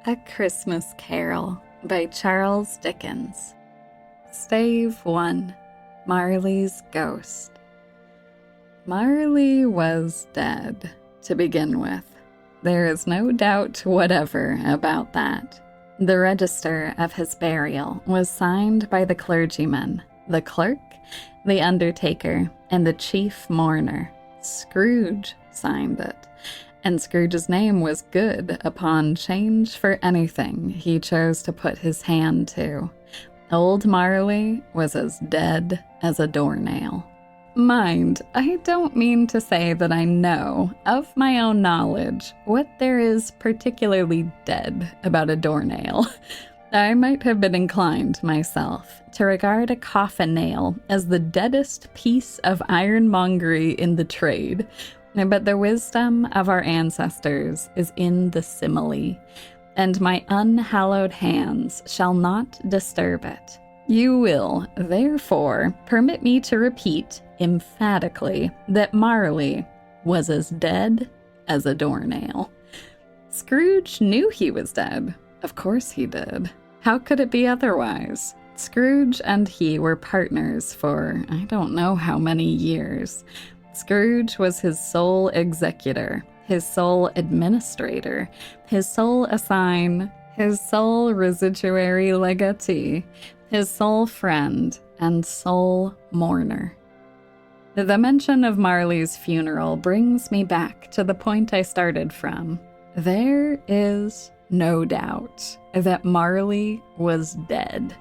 A Christmas Carol by Charles Dickens. Stave 1. Marley's Ghost. Marley was dead, to begin with. There is no doubt whatever about that. The register of his burial was signed by the clergyman, the clerk, the undertaker, and the chief mourner. Scrooge signed it, and Scrooge's name was good upon change for anything he chose to put his hand to. Old Marley was as dead as a doornail. Mind, I don't mean to say that I know, of my own knowledge, what there is particularly dead about a doornail. I might have been inclined, myself, to regard a coffin nail as the deadest piece of ironmongery in the trade, but the wisdom of our ancestors is in the simile, and my unhallowed hands shall not disturb it. You will, therefore, permit me to repeat emphatically that Marley was as dead as a doornail. Scrooge knew he was dead. Of course he did. How could it be otherwise? Scrooge and he were partners for I don't know how many years. Scrooge was his sole executor, his sole administrator, his sole assign, his sole residuary legatee, his sole friend, and sole mourner. The mention of Marley's funeral brings me back to the point I started from. There is no doubt that Marley was dead.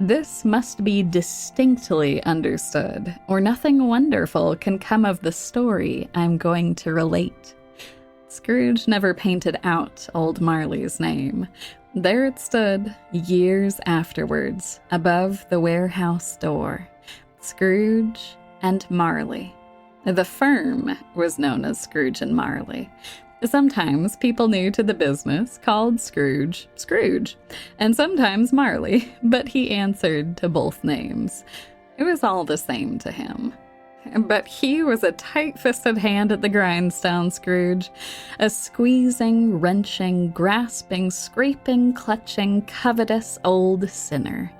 This must be distinctly understood, or nothing wonderful can come of the story I'm going to relate. Scrooge never painted out old Marley's name. There it stood, years afterwards, above the warehouse door. Scrooge and Marley. The firm was known as Scrooge and Marley. Sometimes people new to the business called Scrooge, Scrooge, and sometimes Marley, but he answered to both names. It was all the same to him. But he was a tight-fisted hand at the grindstone, Scrooge. A squeezing, wrenching, grasping, scraping, clutching, covetous old sinner.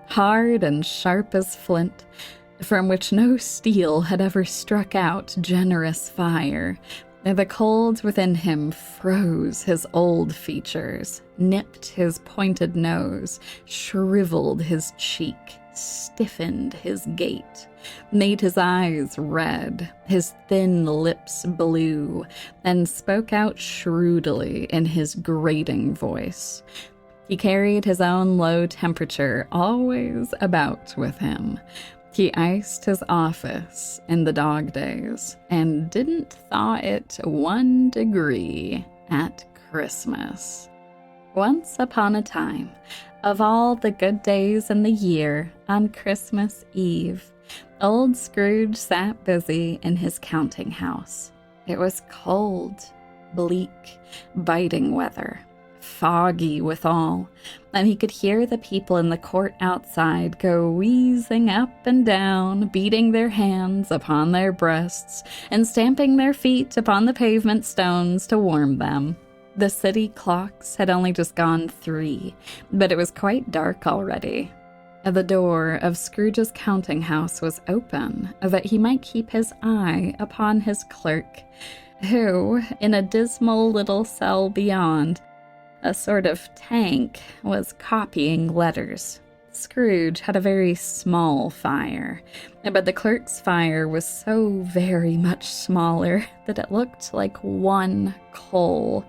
Hard and sharp as flint, from which no steel had ever struck out generous fire. The cold within him froze his old features, nipped his pointed nose, shriveled his cheek, stiffened his gait, made his eyes red, his thin lips blue, and spoke out shrewdly in his grating voice. He carried his own low temperature always about with him. He iced his office in the dog days and didn't thaw it 1 degree at Christmas. Once upon a time, of all the good days in the year, on Christmas Eve, old Scrooge sat busy in his counting house. It was cold, bleak, biting weather, foggy withal, and he could hear the people in the court outside go wheezing up and down, beating their hands upon their breasts, and stamping their feet upon the pavement stones to warm them. The city clocks had only just gone 3, but it was quite dark already. The door of Scrooge's counting house was open, that he might keep his eye upon his clerk, who, in a dismal little cell beyond, a sort of tank, was copying letters. Scrooge had a very small fire, but the clerk's fire was so very much smaller that it looked like one coal.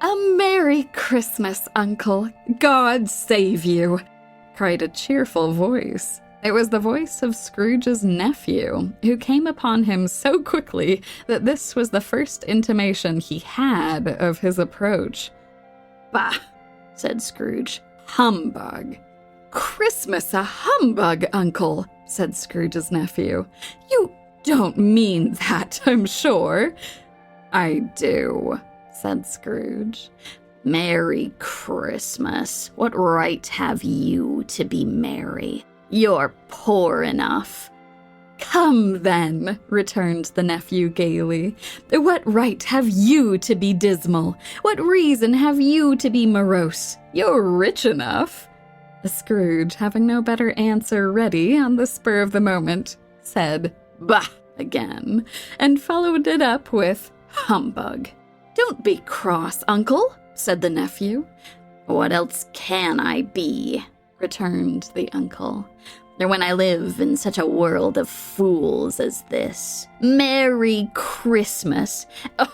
"A Merry Christmas, Uncle! God save you!" cried a cheerful voice. It was the voice of Scrooge's nephew, who came upon him so quickly that this was the first intimation he had of his approach. "Bah!" said Scrooge. "Humbug!" "Christmas a humbug, Uncle!" said Scrooge's nephew. "You don't mean that, I'm sure." "I do," said Scrooge. "Merry Christmas! What right have you to be merry? You're poor enough." "Come, then," returned the nephew gaily. "What right have you to be dismal? What reason have you to be morose? You're rich enough." Scrooge, having no better answer ready on the spur of the moment, said, "Bah!" again, and followed it up with, "Humbug." "Don't be cross, uncle," said the nephew. "What else can I be?" returned the uncle. "When I live in such a world of fools as this. Merry Christmas! Oh,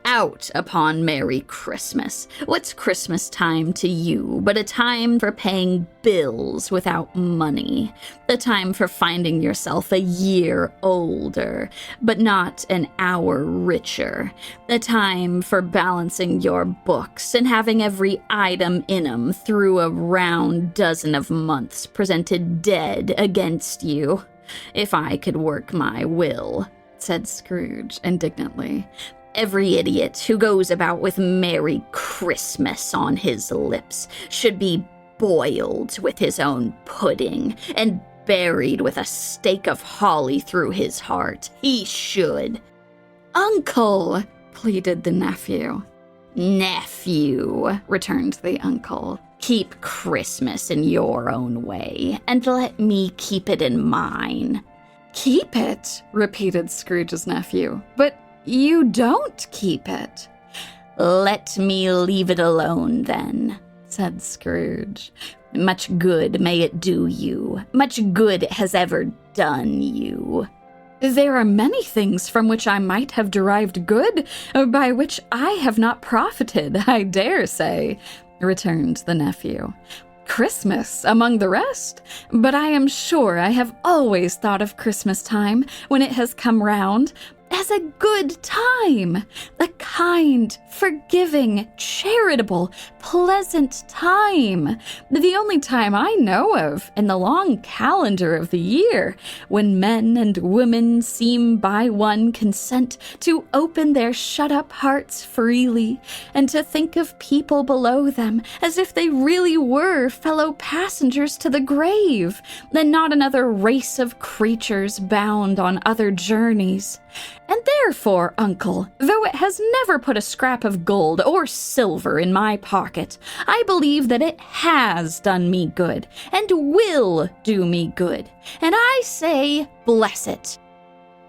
out upon Merry Christmas! What's Christmas time to you but a time for paying bills without money? The time for finding yourself a year older, but not an hour richer. The time for balancing your books and having every item in 'em through a round dozen of months presented dead against you. If I could work my will," said Scrooge indignantly, "every idiot who goes about with Merry Christmas on his lips should be boiled with his own pudding and buried with a stake of holly through his heart. He should." "Uncle," pleaded the nephew. "Nephew," returned the uncle, "keep Christmas in your own way, and let me keep it in mine." "Keep it?" repeated Scrooge's nephew. "But you don't keep it." "Let me leave it alone, then," said Scrooge. "Much good may it do you. Much good it has ever done you." "There are many things from which I might have derived good, by which I have not profited, I dare say," returned the nephew. "Christmas among the rest. But I am sure I have always thought of Christmas time, when it has come round, as a good time, a kind, forgiving, charitable, pleasant time, the only time I know of in the long calendar of the year, when men and women seem by one consent to open their shut-up hearts freely, and to think of people below them as if they really were fellow passengers to the grave, and not another race of creatures bound on other journeys. And therefore, uncle, though it has never put a scrap of gold or silver in my pocket, I believe that it has done me good, and will do me good, and I say, bless it."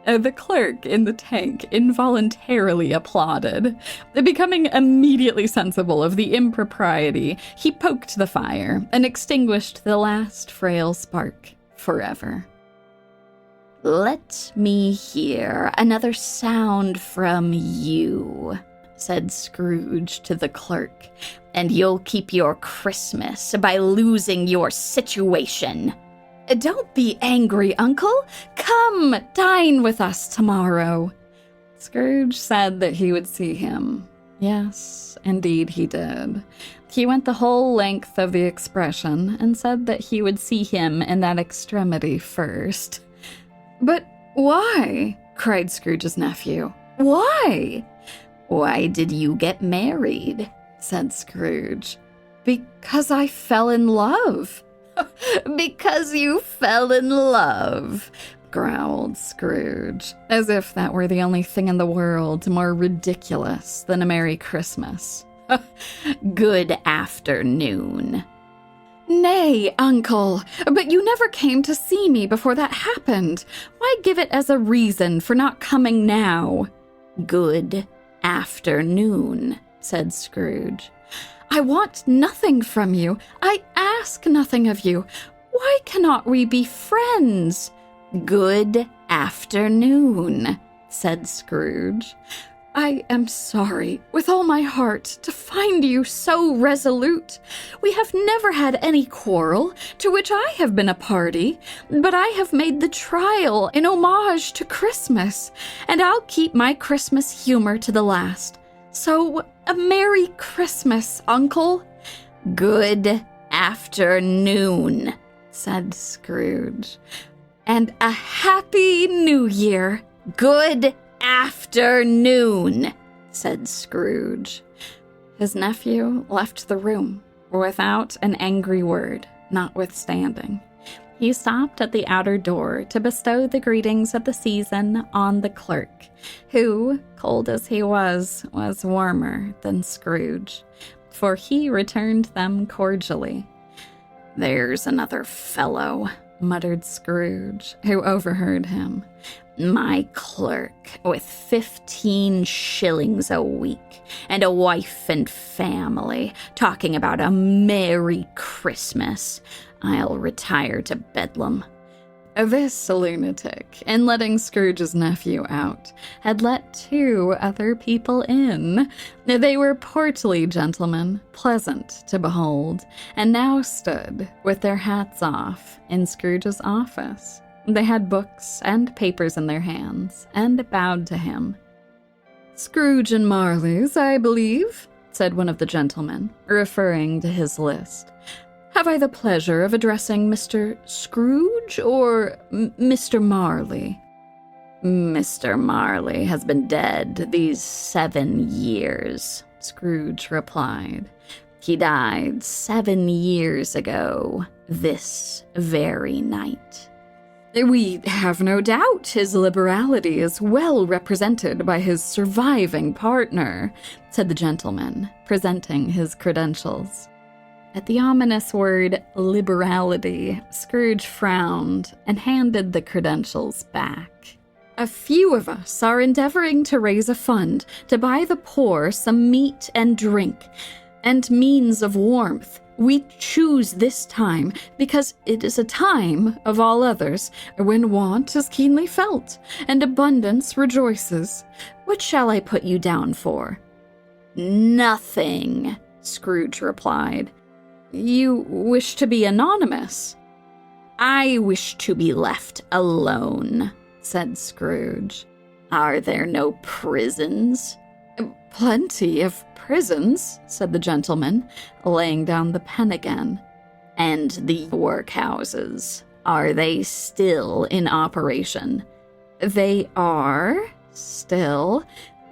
The clerk in the tank involuntarily applauded. Becoming immediately sensible of the impropriety, he poked the fire and extinguished the last frail spark forever. "Let me hear another sound from you," said Scrooge to the clerk, "and you'll keep your Christmas by losing your situation." "Don't be angry, uncle. Come, dine with us tomorrow." Scrooge said that he would see him. Yes, indeed he did. He went the whole length of the expression and said that he would see him in that extremity first. "But why?" cried Scrooge's nephew. "Why?" "Why did you get married?" said Scrooge. "Because I fell in love." "Because you fell in love," growled Scrooge, as if that were the only thing in the world more ridiculous than a Merry Christmas. "Good afternoon." "Nay, uncle, but you never came to see me before that happened. Why give it as a reason for not coming now?" "Good afternoon," said Scrooge. "I want nothing from you. I ask nothing of you. Why cannot we be friends?" "Good afternoon," said Scrooge. "I am sorry, with all my heart, to find you so resolute. We have never had any quarrel, to which I have been a party, but I have made the trial in homage to Christmas, and I'll keep my Christmas humor to the last. So, a Merry Christmas, uncle." "Good afternoon," said Scrooge. "And a Happy New Year." "Good afternoon," said Scrooge. His nephew left the room without an angry word, notwithstanding. he stopped at the outer door to bestow the greetings of the season on the clerk, who, cold as he was warmer than Scrooge, for he returned them cordially. "There's another fellow," muttered Scrooge, who overheard him. "My clerk, with 15 shillings a week, and a wife and family, talking about a Merry Christmas. I'll retire to Bedlam." This lunatic, in letting Scrooge's nephew out, had let 2 other people in. They were portly gentlemen, pleasant to behold, and now stood, with their hats off, in Scrooge's office. They had books and papers in their hands, and bowed to him. "Scrooge and Marley's, I believe," said one of the gentlemen, referring to his list. "Have I the pleasure of addressing Mr. Scrooge or Mr. Marley?" "Mr. Marley has been dead these 7 years," Scrooge replied. "He died 7 years ago, this very night." "We have no doubt his liberality is well represented by his surviving partner," said the gentleman, presenting his credentials. At the ominous word liberality, Scrooge frowned and handed the credentials back. "A few of us are endeavoring to raise a fund to buy the poor some meat and drink, and means of warmth. We choose this time because it is a time, of all others, when want is keenly felt, and abundance rejoices. What shall I put you down for?" "Nothing," Scrooge replied. "You wish to be anonymous?" "I wish to be left alone," said Scrooge. "Are there no prisons?" "Plenty of prisons," said the gentleman, laying down the pen again. "And the workhouses, are they still in operation?" "They are still,"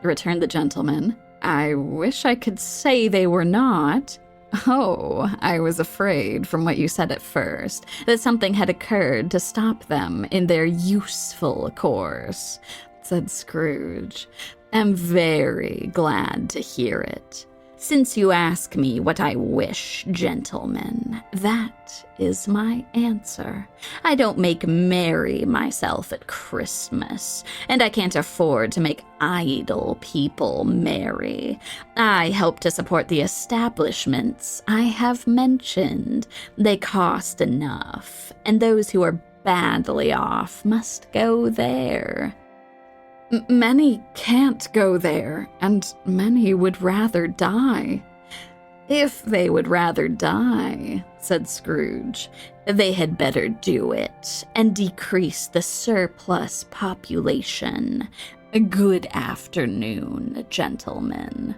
returned the gentleman. "I wish I could say they were not." "Oh, I was afraid, from what you said at first, that something had occurred to stop them in their useful course," said Scrooge. "I'm very glad to hear it. Since you ask me what I wish, gentlemen, that is my answer. I don't make merry myself at Christmas, and I can't afford to make idle people merry. I help to support the establishments I have mentioned. They cost enough, and those who are badly off must go there." "Many can't go there, and many would rather die." "If they would rather die," said Scrooge, "they had better do it, and decrease the surplus population. Good afternoon, gentlemen."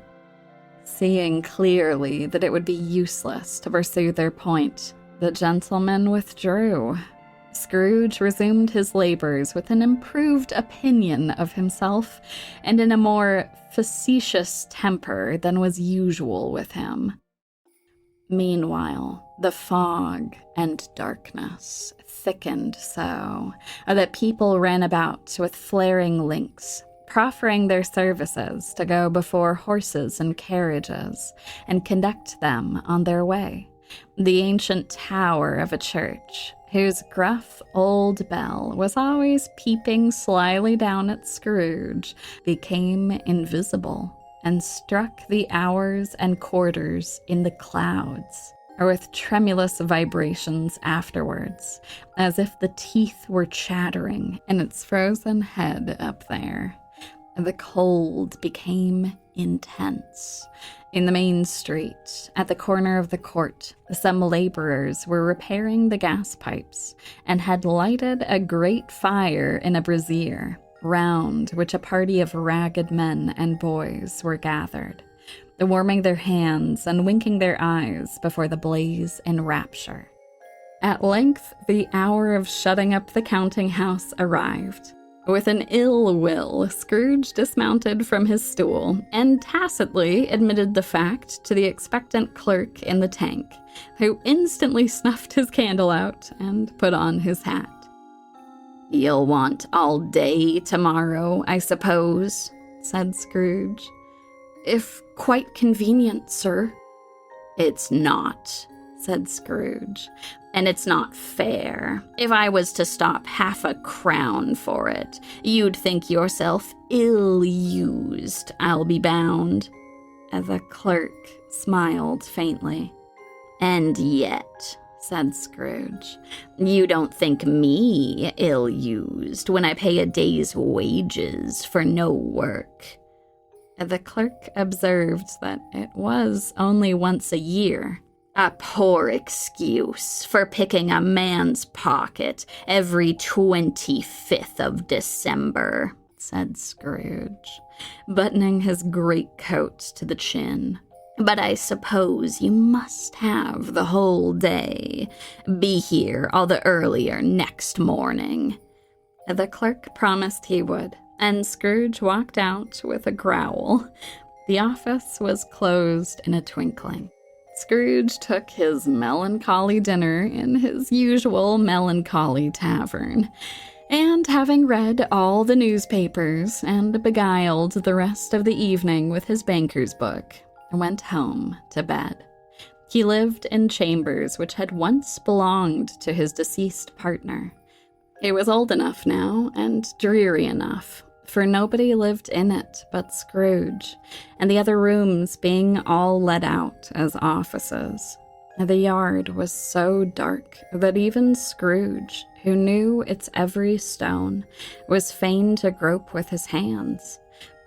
Seeing clearly that it would be useless to pursue their point, the gentlemen withdrew. Scrooge resumed his labors with an improved opinion of himself and in a more facetious temper than was usual with him. Meanwhile, the fog and darkness thickened so that people ran about with flaring links, proffering their services to go before horses and carriages and conduct them on their way. The ancient tower of a church, whose gruff old bell was always peeping slyly down at Scrooge, became invisible and struck the hours and quarters in the clouds, or with tremulous vibrations afterwards, as if the teeth were chattering in its frozen head up there. The cold became intense. In the main street, at the corner of the court, some laborers were repairing the gas pipes and had lighted a great fire in a brazier, round which a party of ragged men and boys were gathered, warming their hands and winking their eyes before the blaze in rapture. At length, the hour of shutting up the counting-house arrived. With an ill will, Scrooge dismounted from his stool and tacitly admitted the fact to the expectant clerk in the tank, who instantly snuffed his candle out and put on his hat. "You'll want all day tomorrow, I suppose," said Scrooge. "If quite convenient, sir." "It's not," said Scrooge, "and it's not fair. If I was to stop half a crown for it, you'd think yourself ill-used, I'll be bound." The clerk smiled faintly. "And yet," said Scrooge, "you don't think me ill-used when I pay a day's wages for no work." The clerk observed that it was only once a year. "A poor excuse for picking a man's pocket every 25th of December," said Scrooge, buttoning his greatcoat to the chin. "But I suppose you must have the whole day. Be here all the earlier next morning." The clerk promised he would, and Scrooge walked out with a growl. The office was closed in a twinkling. Scrooge took his melancholy dinner in his usual melancholy tavern, and having read all the newspapers and beguiled the rest of the evening with his banker's book, went home to bed. He lived in chambers which had once belonged to his deceased partner. It was old enough now and dreary enough, for nobody lived in it but Scrooge, and the other rooms being all let out as offices. The yard was so dark that even Scrooge, who knew its every stone, was fain to grope with his hands.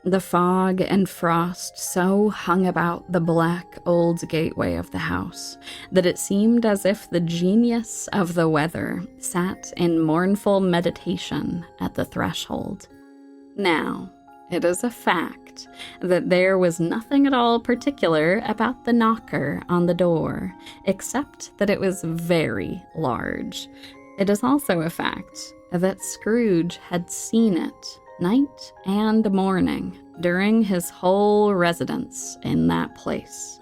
The fog and frost so hung about the black old gateway of the house that it seemed as if the genius of the weather sat in mournful meditation at the threshold. Now, it is a fact that there was nothing at all particular about the knocker on the door, except that it was very large. It is also a fact that Scrooge had seen it night and morning during his whole residence in that place.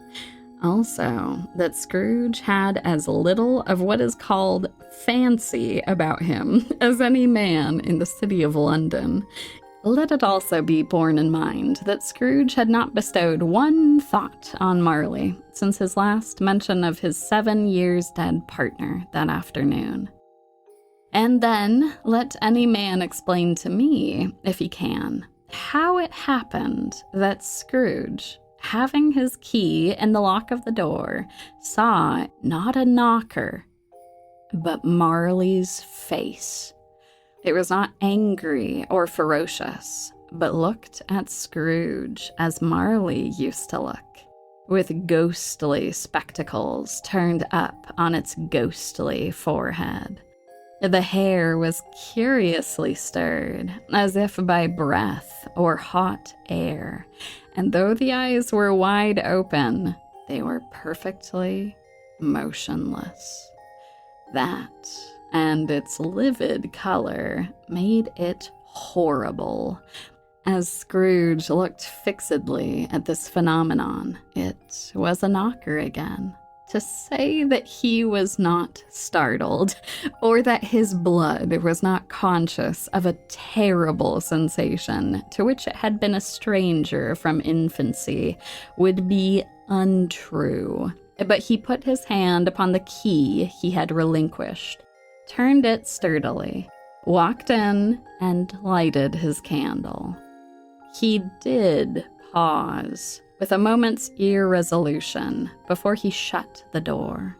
Also, that Scrooge had as little of what is called fancy about him as any man in the city of London. Let it also be borne in mind that Scrooge had not bestowed one thought on Marley since his last mention of his 7 years dead partner that afternoon. And then let any man explain to me, if he can, how it happened that Scrooge, having his key in the lock of the door, saw not a knocker, but Marley's face. It was not angry or ferocious, but looked at Scrooge as Marley used to look, with ghostly spectacles turned up on its ghostly forehead. The hair was curiously stirred, as if by breath or hot air, and though the eyes were wide open, they were perfectly motionless. That, and its livid color, made it horrible. As Scrooge looked fixedly at this phenomenon, it was a knocker again. To say that he was not startled, or that his blood was not conscious of a terrible sensation to which it had been a stranger from infancy, would be untrue. But he put his hand upon the key he had relinquished, turned it sturdily, walked in, and lighted his candle. He did pause, with a moment's irresolution, before he shut the door.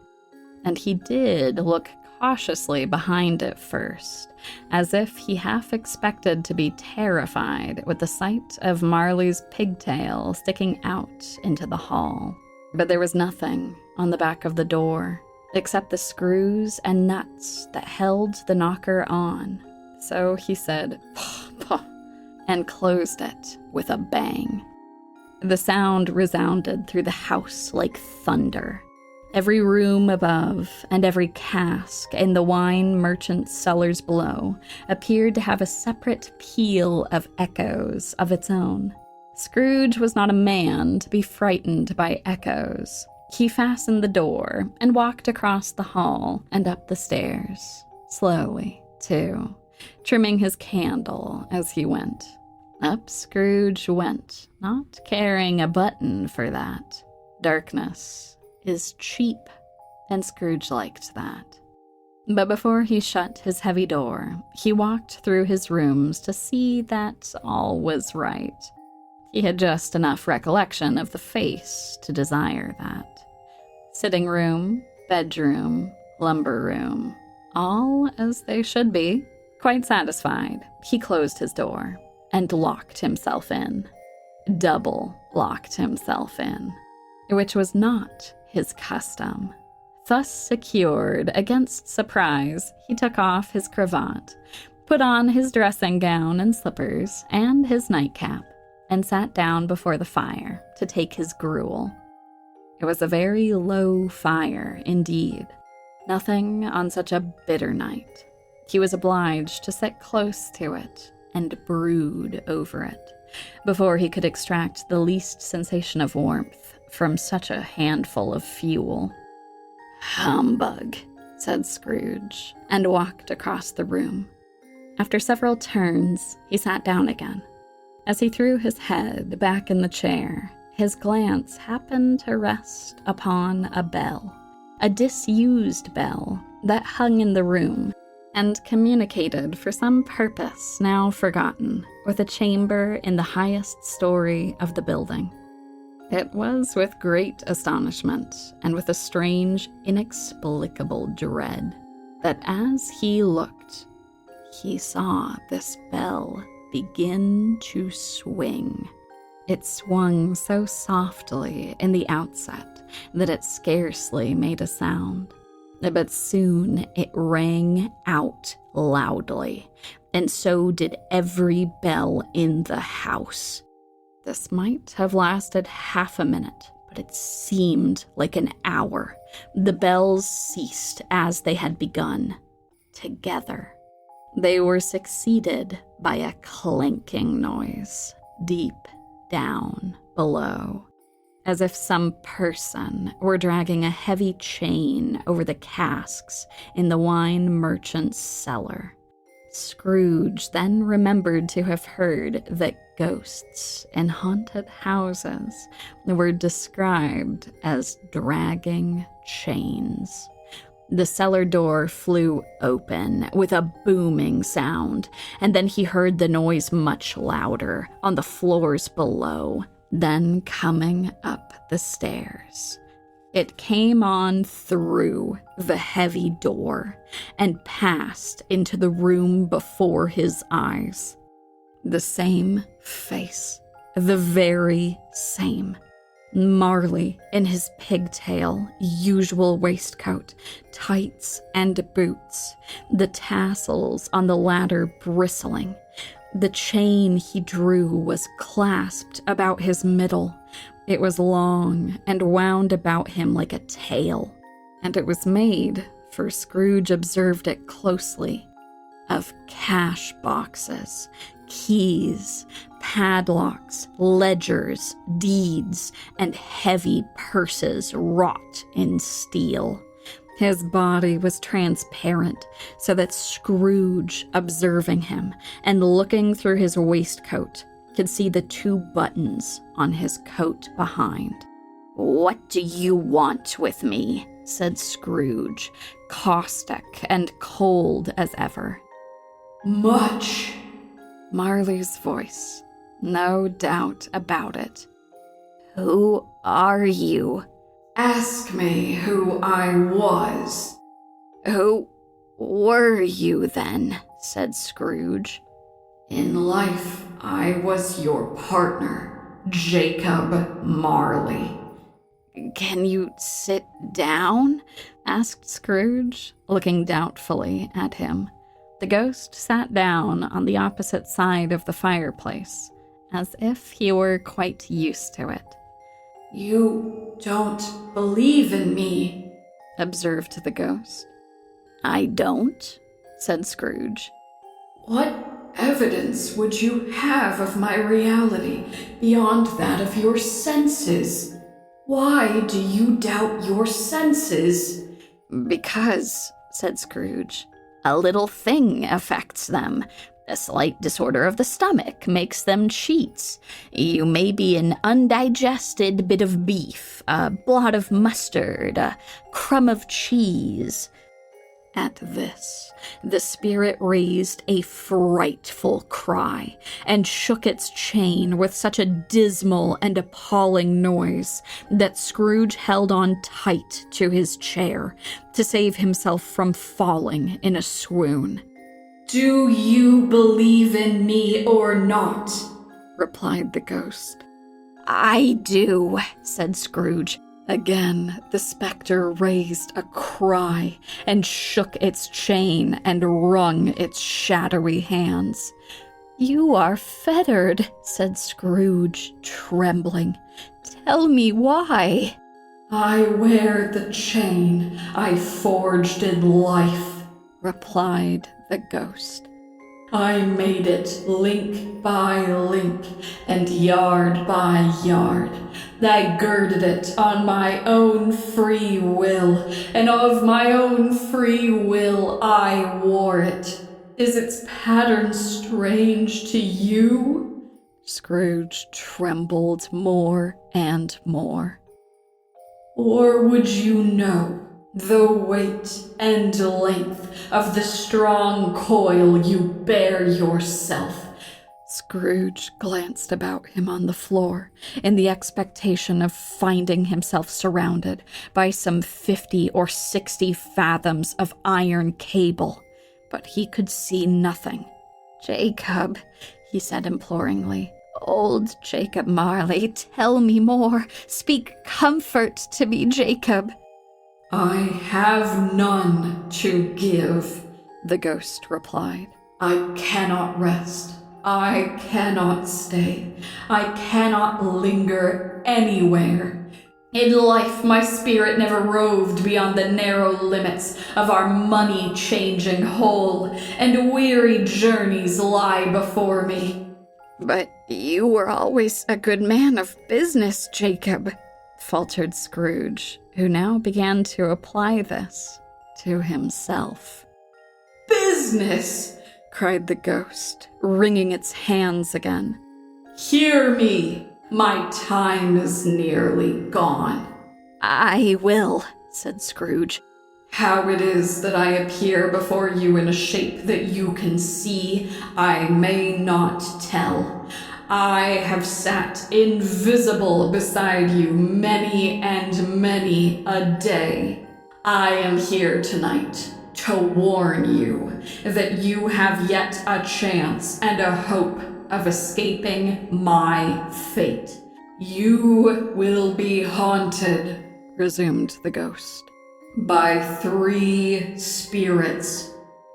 And he did look cautiously behind it first, as if he half expected to be terrified with the sight of Marley's pigtail sticking out into the hall. But there was nothing on the back of the door, except the screws and nuts that held the knocker on. So he said, "Pah, pah," and closed it with a bang. The sound resounded through the house like thunder. Every room above and every cask in the wine merchant's cellars below appeared to have a separate peal of echoes of its own. Scrooge was not a man to be frightened by echoes. He fastened the door and walked across the hall and up the stairs, slowly, too, trimming his candle as he went. Up Scrooge went, not caring a button for that. Darkness is cheap, and Scrooge liked that. But before he shut his heavy door, he walked through his rooms to see that all was right. He had just enough recollection of the face to desire that. Sitting room, bedroom, lumber room, all as they should be. Quite satisfied, he closed his door and locked himself in. Double locked himself in, which was not his custom. Thus secured against surprise, he took off his cravat, put on his dressing gown and slippers, and his nightcap, and sat down before the fire to take his gruel. It was a very low fire indeed, nothing on such a bitter night. He was obliged to sit close to it and brood over it before he could extract the least sensation of warmth from such a handful of fuel. "Humbug," said Scrooge, and walked across the room. After several turns, he sat down again. As he threw his head back in the chair, his glance happened to rest upon a bell, a disused bell that hung in the room and communicated for some purpose now forgotten with a chamber in the highest story of the building. It was with great astonishment and with a strange, inexplicable dread that as he looked, he saw this bell begin to swing. It swung so softly in the outset that it scarcely made a sound, but soon it rang out loudly, and so did every bell in the house. This might have lasted half a minute, but it seemed like an hour. The bells ceased as they had begun, together. They were succeeded by a clanking noise, deep down below, as if some person were dragging a heavy chain over the casks in the wine merchant's cellar. Scrooge then remembered to have heard that ghosts in haunted houses were described as dragging chains. The cellar door flew open with a booming sound, and then he heard the noise much louder on the floors below, then coming up the stairs. It came on through the heavy door and passed into the room before his eyes. The same face, the very same. Marley in his pigtail, usual waistcoat, tights and boots, the tassels on the latter bristling. The chain he drew was clasped about his middle. It was long and wound about him like a tail, and it was made, for Scrooge observed it closely, of cash boxes, keys, padlocks, ledgers, deeds, and heavy purses wrought in steel. His body was transparent, so that Scrooge, observing him and looking through his waistcoat, could see the 2 buttons on his coat behind. "What do you want with me?" said Scrooge, caustic and cold as ever. "Much." Marley's voice, no doubt about it. "Who are you?" "Ask me who I was." "Who were you, then?" said Scrooge. "In life, I was your partner, Jacob Marley." "Can you sit down?" asked Scrooge, looking doubtfully at him. The ghost sat down on the opposite side of the fireplace, as if he were quite used to it. You don't believe in me, observed the ghost. I don't, said Scrooge. What evidence would you have of my reality beyond that of your senses? Why do you doubt your senses? Because, said Scrooge, a little thing affects them. A slight disorder of the stomach makes them cheats. You may be an undigested bit of beef, a blot of mustard, a crumb of cheese. At this, the spirit raised a frightful cry and shook its chain with such a dismal and appalling noise that Scrooge held on tight to his chair to save himself from falling in a swoon. Do you believe in me or not? Replied the ghost. I do, said Scrooge. Again, the specter raised a cry and shook its chain and wrung its shadowy hands. You are fettered, said Scrooge, trembling. Tell me why. I wear the chain I forged in life, replied the ghost. I made it link by link and yard by yard. I girded it on my own free will, and of my own free will I wore it. Is its pattern strange to you? Scrooge trembled more and more. Or would you know the weight and length of the strong coil you bear yourself? Scrooge glanced about him on the floor in the expectation of finding himself surrounded by some 50 or 60 fathoms of iron cable, but he could see nothing. Jacob, he said imploringly, old Jacob Marley, tell me more. Speak comfort to me, Jacob. I have none to give, the ghost replied. I cannot rest. I cannot stay. I cannot linger anywhere. In life, my spirit never roved beyond the narrow limits of our money-changing hole, and weary journeys lie before me. But you were always a good man of business, Jacob, faltered Scrooge, who now began to apply this to himself. Business! Cried the ghost, wringing its hands again. Hear me! My time is nearly gone. I will, said Scrooge. How it is that I appear before you in a shape that you can see, I may not tell. I have sat invisible beside you many and many a day. I am here tonight to warn you that you have yet a chance and a hope of escaping my fate. You will be haunted, resumed the ghost, by 3 spirits.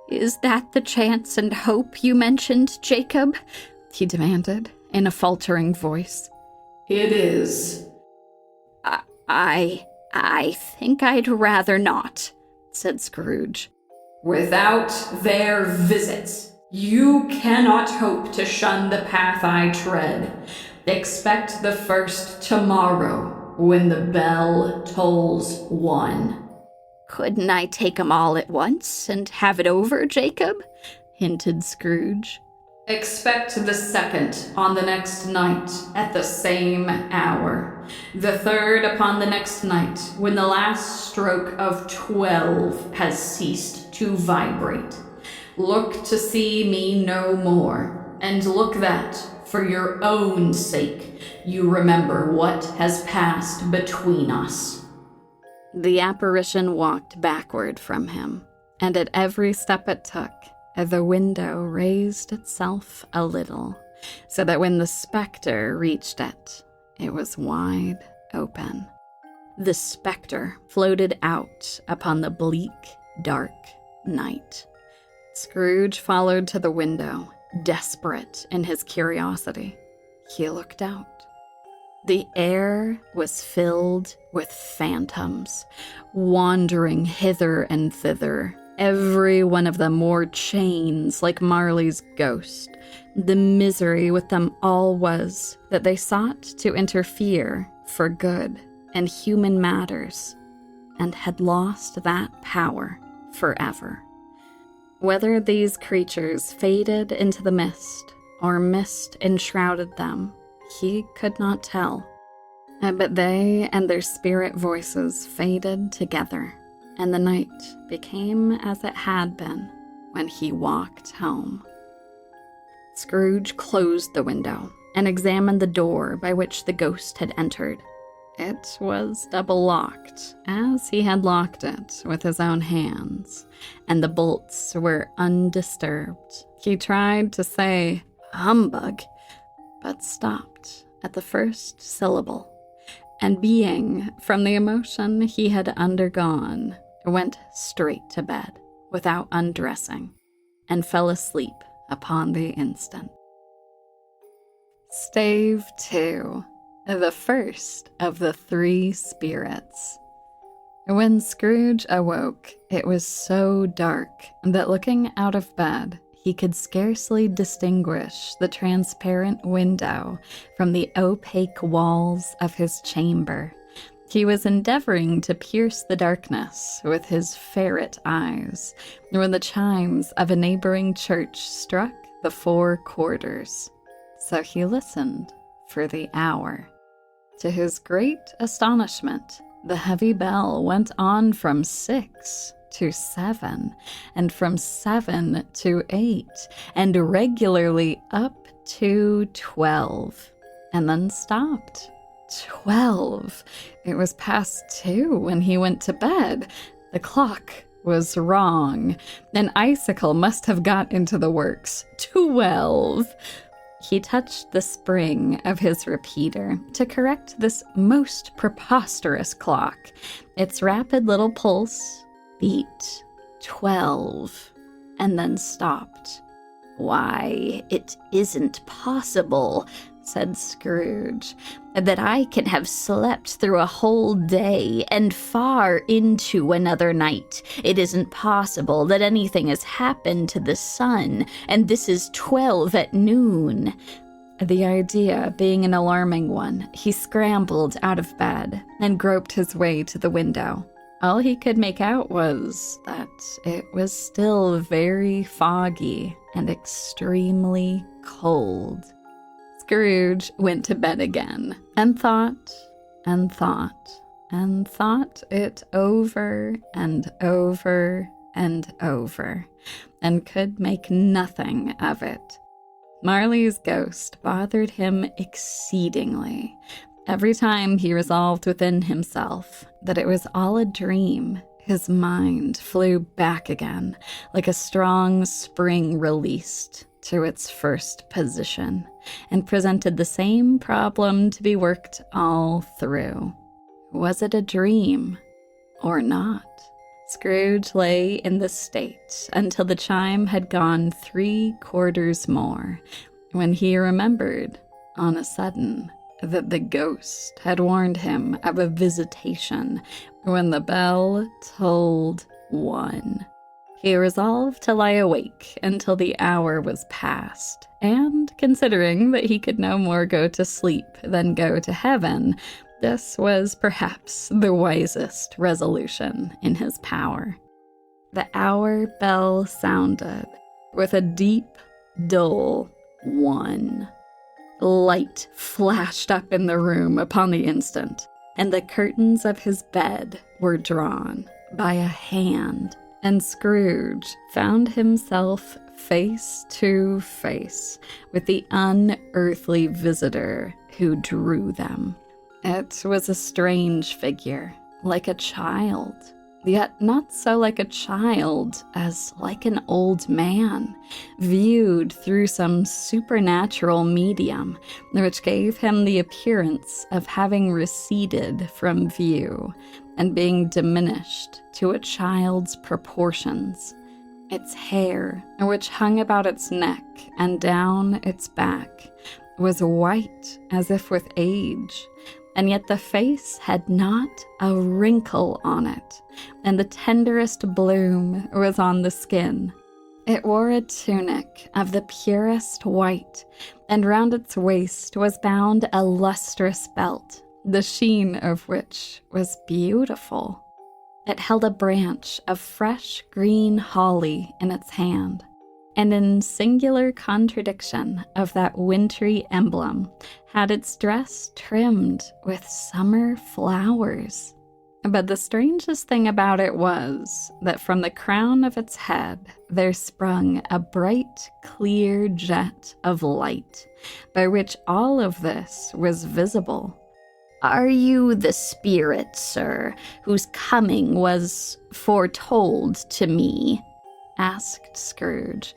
Is that the chance and hope you mentioned, Jacob? He demanded in a faltering voice. It is. I think I'd rather not, said Scrooge. Without their visits, you cannot hope to shun the path I tread. Expect the first tomorrow, when the bell tolls 1. Couldn't I take 'em all at once and have it over, Jacob? Hinted Scrooge. Expect the second on the next night at the same hour. The third upon the next night, when the last stroke of 12 has ceased to vibrate. Look to see me no more, and look that, for your own sake, you remember what has passed between us. The apparition walked backward from him, and at every step it took, the window raised itself a little, so that when the specter reached it, it was wide open. The specter floated out upon the bleak, dark night. Scrooge followed to the window, desperate in his curiosity. He looked out. The air was filled with phantoms, wandering hither and thither. Every one of them wore chains like Marley's ghost. The misery with them all was that they sought to interfere for good in human matters, and had lost that power forever. Whether these creatures faded into the mist, or mist enshrouded them, he could not tell. But they and their spirit voices faded together, and the night became as it had been when he walked home. Scrooge closed the window and examined the door by which the ghost had entered. It was double-locked, as he had locked it with his own hands, and the bolts were undisturbed. He tried to say, "Humbug," but stopped at the first syllable, and being, from the emotion he had undergone, went straight to bed without undressing, and fell asleep upon the instant. Stave 2, the first of the three spirits. When Scrooge awoke, it was so dark that looking out of bed, he could scarcely distinguish the transparent window from the opaque walls of his chamber. He was endeavoring to pierce the darkness with his ferret eyes when the chimes of a neighboring church struck the 4 quarters. So he listened for the hour. To his great astonishment, the heavy bell went on from 6 to 7, and from 7 to 8, and regularly up to 12, and then stopped. 12! It was past 2 when he went to bed. The clock was wrong. An icicle must have got into the works. 12! He touched the spring of his repeater to correct this most preposterous clock. Its rapid little pulse beat 12, and then stopped. "Why, it isn't possible," said Scrooge, "that I can have slept through a whole day and far into another night. It isn't possible that anything has happened to the sun, and this is 12 at noon." The idea being an alarming one, he scrambled out of bed and groped his way to the window. All he could make out was that it was still very foggy and extremely cold. Scrooge went to bed again, and thought, and thought, and thought it over and over and over, and could make nothing of it. Marley's ghost bothered him exceedingly. Every time he resolved within himself that it was all a dream, his mind flew back again, like a strong spring released to its first position, and presented the same problem to be worked all through. Was it a dream or not? Scrooge lay in this state until the chime had gone 3 quarters more, when he remembered, on a sudden, that the ghost had warned him of a visitation when the bell tolled 1. He resolved to lie awake until the hour was past, and considering that he could no more go to sleep than go to heaven, this was perhaps the wisest resolution in his power. The hour bell sounded with a deep, dull 1. Light flashed up in the room upon the instant, and the curtains of his bed were drawn by a hand, and Scrooge found himself face to face with the unearthly visitor who drew them. It was a strange figure, like a child, yet not so like a child as like an old man, viewed through some supernatural medium, which gave him the appearance of having receded from view and being diminished to a child's proportions. Its hair, which hung about its neck and down its back, was white as if with age, and yet the face had not a wrinkle on it, and the tenderest bloom was on the skin. It wore a tunic of the purest white, and round its waist was bound a lustrous belt, the sheen of which was beautiful. It held a branch of fresh green holly in its hand, and in singular contradiction of that wintry emblem, had its dress trimmed with summer flowers. But the strangest thing about it was that from the crown of its head there sprung a bright, clear jet of light, by which all of this was visible. "Are you the spirit, sir, whose coming was foretold to me?" asked Scrooge.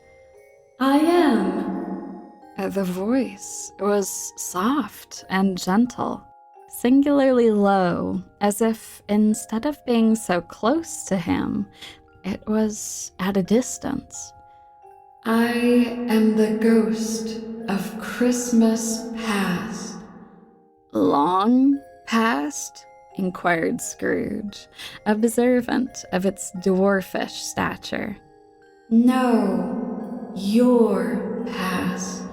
"I am." The voice was soft and gentle, singularly low, as if instead of being so close to him, it was at a distance. "I am the ghost of Christmas past." "Long "Past?" inquired Scrooge, observant of its dwarfish stature. "No, your past."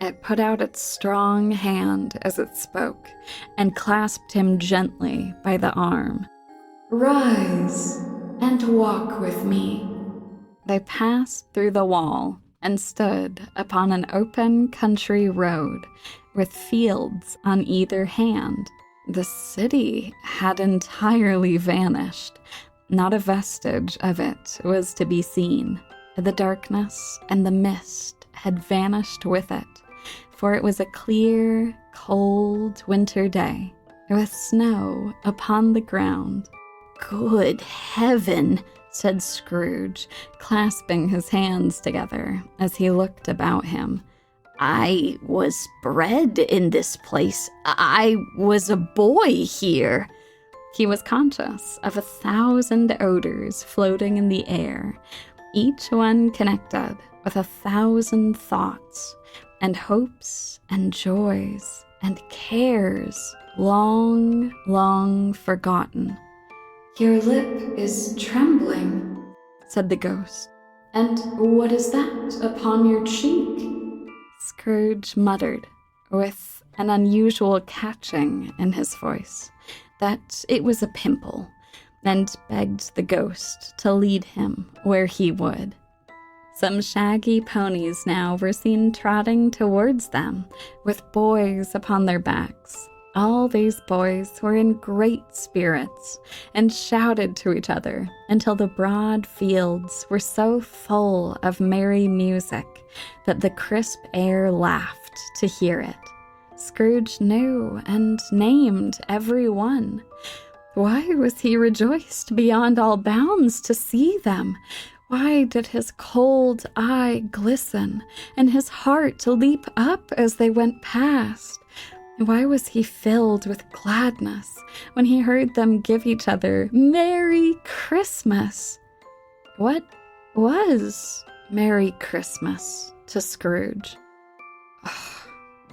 It put out its strong hand as it spoke, and clasped him gently by the arm. "Rise and walk with me." They passed through the wall and stood upon an open country road with fields on either hand. The city had entirely vanished. Not a vestige of it was to be seen. The darkness and the mist had vanished with it, for it was a clear, cold winter day, with snow upon the ground. "Good heaven," said Scrooge, clasping his hands together as he looked about him. "I was bred in this place. I was a boy here." He was conscious of 1,000 odors floating in the air, each one connected with 1,000 thoughts, and hopes and joys and cares long, long forgotten. "Your lip is trembling," said the ghost. "And what is that upon your cheek?" Scrooge muttered, with an unusual catching in his voice, that it was a pimple, and begged the ghost to lead him where he would. Some shaggy ponies now were seen trotting towards them, with boys upon their backs. All these boys were in great spirits, and shouted to each other until the broad fields were so full of merry music that the crisp air laughed to hear it. Scrooge knew and named every one. Why was he rejoiced beyond all bounds to see them? Why did his cold eye glisten, and his heart leap up as they went past? Why was he filled with gladness when he heard them give each other Merry Christmas? What was Merry Christmas to Scrooge?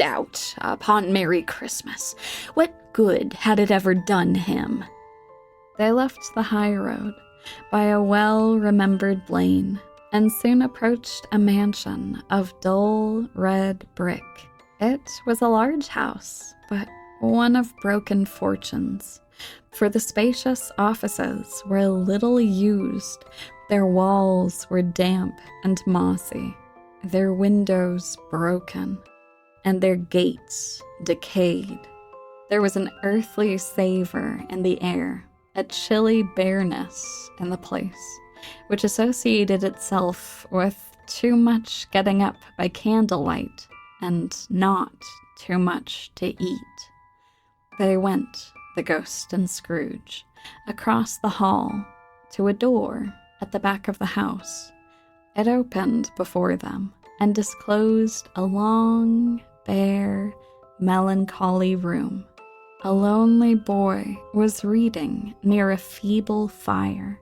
Out upon Merry Christmas. What good had it ever done him? They left the high road by a well-remembered lane, and soon approached a mansion of dull red brick. It was a large house, but one of broken fortunes, for the spacious offices were little used, their walls were damp and mossy, their windows broken, and their gates decayed. There was an earthly savor in the air, a chilly bareness in the place, which associated itself with too much getting up by candlelight and not too much to eat. They went, the ghost and Scrooge, across the hall to a door at the back of the house. It opened before them and disclosed a long, bare, melancholy room. A lonely boy was reading near a feeble fire,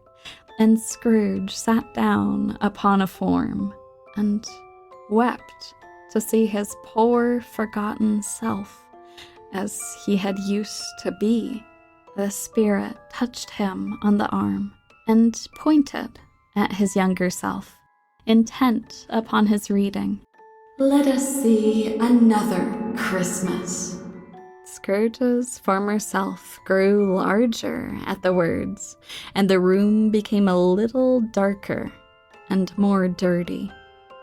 and Scrooge sat down upon a form and wept to see his poor, forgotten self as he had used to be. The spirit touched him on the arm and pointed at his younger self, intent upon his reading. "Let us see another Christmas." Scrooge's former self grew larger at the words, and the room became a little darker and more dirty.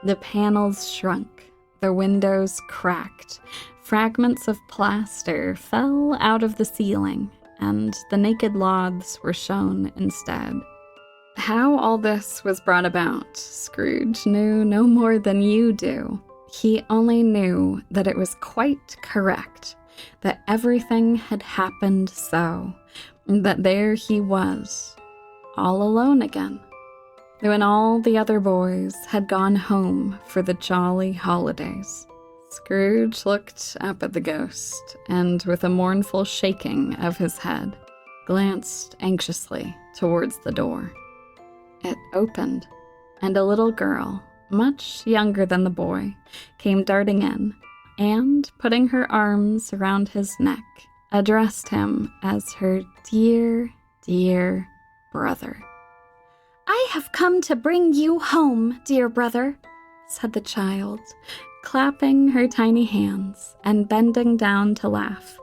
The panels shrunk, the windows cracked, fragments of plaster fell out of the ceiling, and the naked logs were shown instead. How all this was brought about, Scrooge knew no more than you do. He only knew that it was quite correct, that everything had happened so, that there he was, all alone again, when all the other boys had gone home for the jolly holidays. Scrooge looked up at the ghost, and with a mournful shaking of his head, glanced anxiously towards the door. It opened, and a little girl, much younger than the boy, came darting in, and, putting her arms around his neck, addressed him as her dear, dear brother. "I have come to bring you home, dear brother," said the child, clapping her tiny hands and bending down to laugh.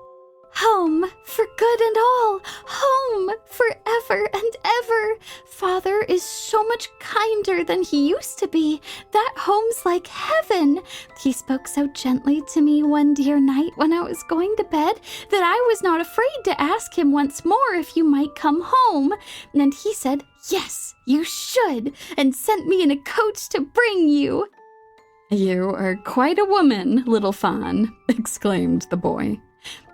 "Home, for good and all, home, forever and ever. Father is so much kinder than he used to be. That home's like heaven. He spoke so gently to me one dear night when I was going to bed that I was not afraid to ask him once more if you might come home. And he said, 'Yes, you should,' and sent me in a coach to bring you." "You are quite a woman, little fawn," exclaimed the boy.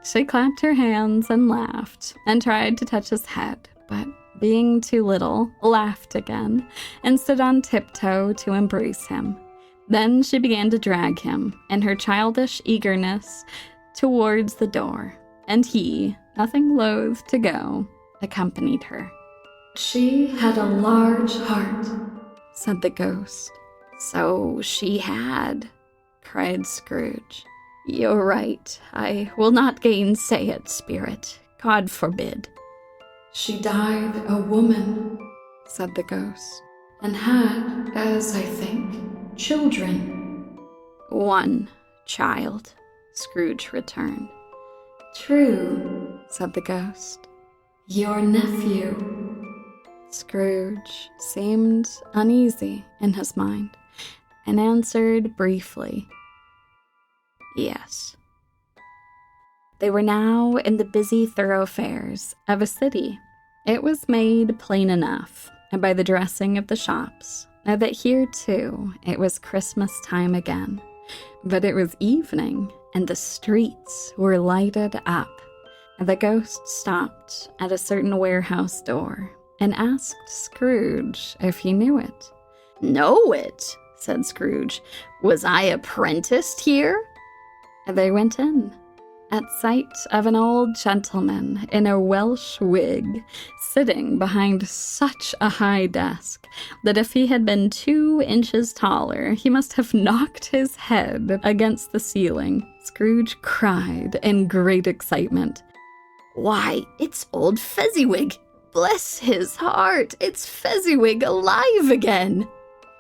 She clapped her hands and laughed, and tried to touch his head, but being too little, laughed again, and stood on tiptoe to embrace him. Then she began to drag him, in her childish eagerness, towards the door, and he, nothing loath to go, accompanied her. "She had a large heart," said the ghost. "So she had," cried Scrooge. "You're right. I will not gainsay it, spirit. God forbid." "She died a woman," said the ghost, "and had, as I think, children." "One child," Scrooge returned. "True," said the ghost. "Your nephew." Scrooge seemed uneasy in his mind, and answered briefly, "Yes." They were now in the busy thoroughfares of a city. It was made plain enough by the dressing of the shops that here, too, it was Christmas time again. But it was evening, and the streets were lighted up. The ghost stopped at a certain warehouse door and asked Scrooge if he knew it. "Know it?" said Scrooge. "Was I apprenticed here?" They went in, at sight of an old gentleman in a Welsh wig, sitting behind such a high desk that if he had been 2 inches taller, he must have knocked his head against the ceiling. Scrooge cried in great excitement, "Why, it's old Fezziwig! Bless his heart, it's Fezziwig alive again!"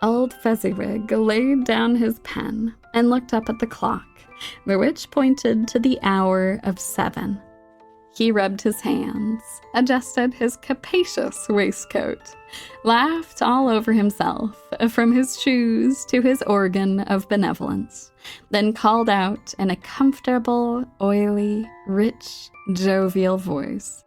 Old Fezziwig laid down his pen and looked up at the clock, which pointed to the hour of 7. He rubbed his hands, adjusted his capacious waistcoat, laughed all over himself, from his shoes to his organ of benevolence, then called out in a comfortable, oily, rich, jovial voice,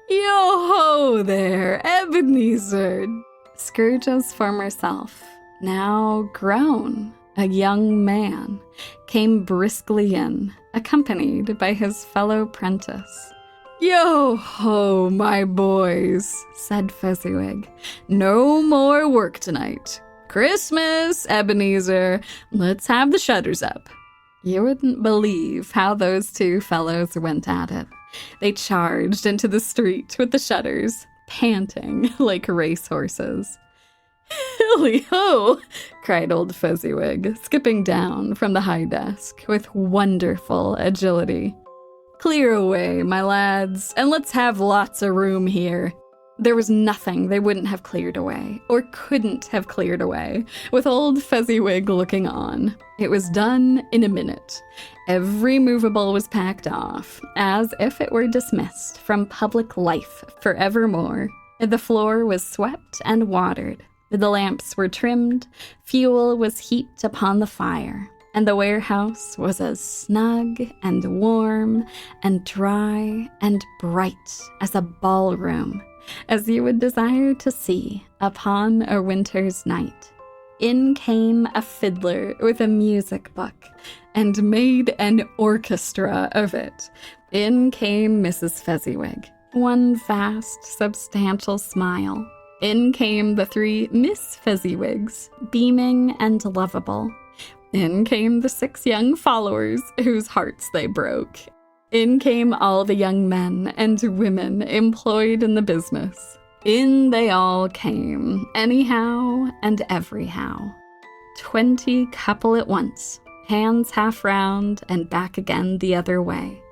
"Yo-ho there, Ebenezer!" Scrooge's former self, now grown, a young man, came briskly in, accompanied by his fellow prentice. "Yo-ho, my boys," said Fezziwig. "No more work tonight. Christmas, Ebenezer. Let's have the shutters up." You wouldn't believe how those 2 fellows went at it. They charged into the street with the shutters, panting like racehorses. "Hilly-ho!" cried old Fezziwig, skipping down from the high desk with wonderful agility. "Clear away, my lads, and let's have lots of room here." There was nothing they wouldn't have cleared away, or couldn't have cleared away, with old Fezziwig looking on. It was done in a minute. Every movable was packed off, as if it were dismissed from public life forevermore. The floor was swept and watered. The lamps were trimmed, fuel was heaped upon the fire, and the warehouse was as snug and warm and dry and bright as a ballroom as you would desire to see upon a winter's night. In came a fiddler with a music book and made an orchestra of it. In came Mrs. Fezziwig, one vast, substantial smile. In came the 3 Miss Fezziwigs, beaming and lovable. In came the 6 young followers whose hearts they broke. In came all the young men and women employed in the business. In they all came, anyhow and everyhow. 20 couple at once, hands half round and back again the other way.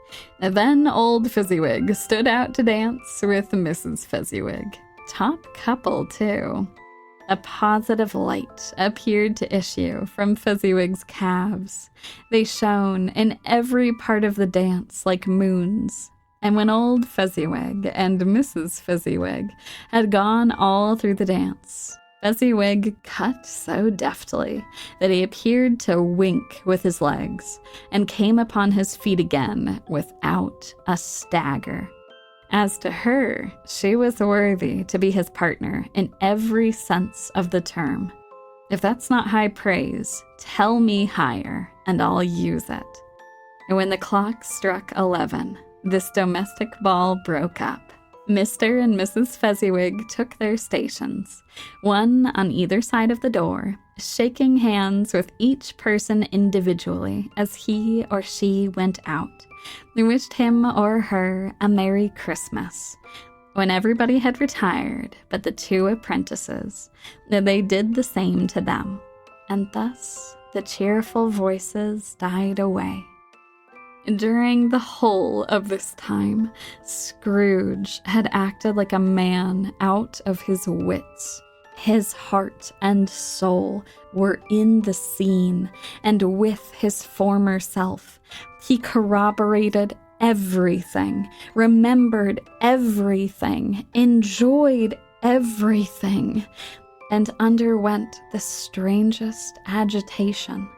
Then old Fezziwig stood out to dance with Mrs. Fezziwig. Top couple, too. A positive light appeared to issue from Fezziwig's calves. They shone in every part of the dance like moons. And when old Fezziwig and Mrs. Fezziwig had gone all through the dance, Fezziwig cut so deftly that he appeared to wink with his legs and came upon his feet again without a stagger. As to her, she was worthy to be his partner in every sense of the term. If that's not high praise, tell me higher, and I'll use it. And when the clock struck 11, this domestic ball broke up. Mr. and Mrs. Fezziwig took their stations, one on either side of the door, shaking hands with each person individually as he or she went out. They wished him or her a Merry Christmas. When everybody had retired but the 2 apprentices, they did the same to them, and thus the cheerful voices died away. During the whole of this time, Scrooge had acted like a man out of his wits. His heart and soul were in the scene, and with his former self, he corroborated everything, remembered everything, enjoyed everything, and underwent the strangest agitation.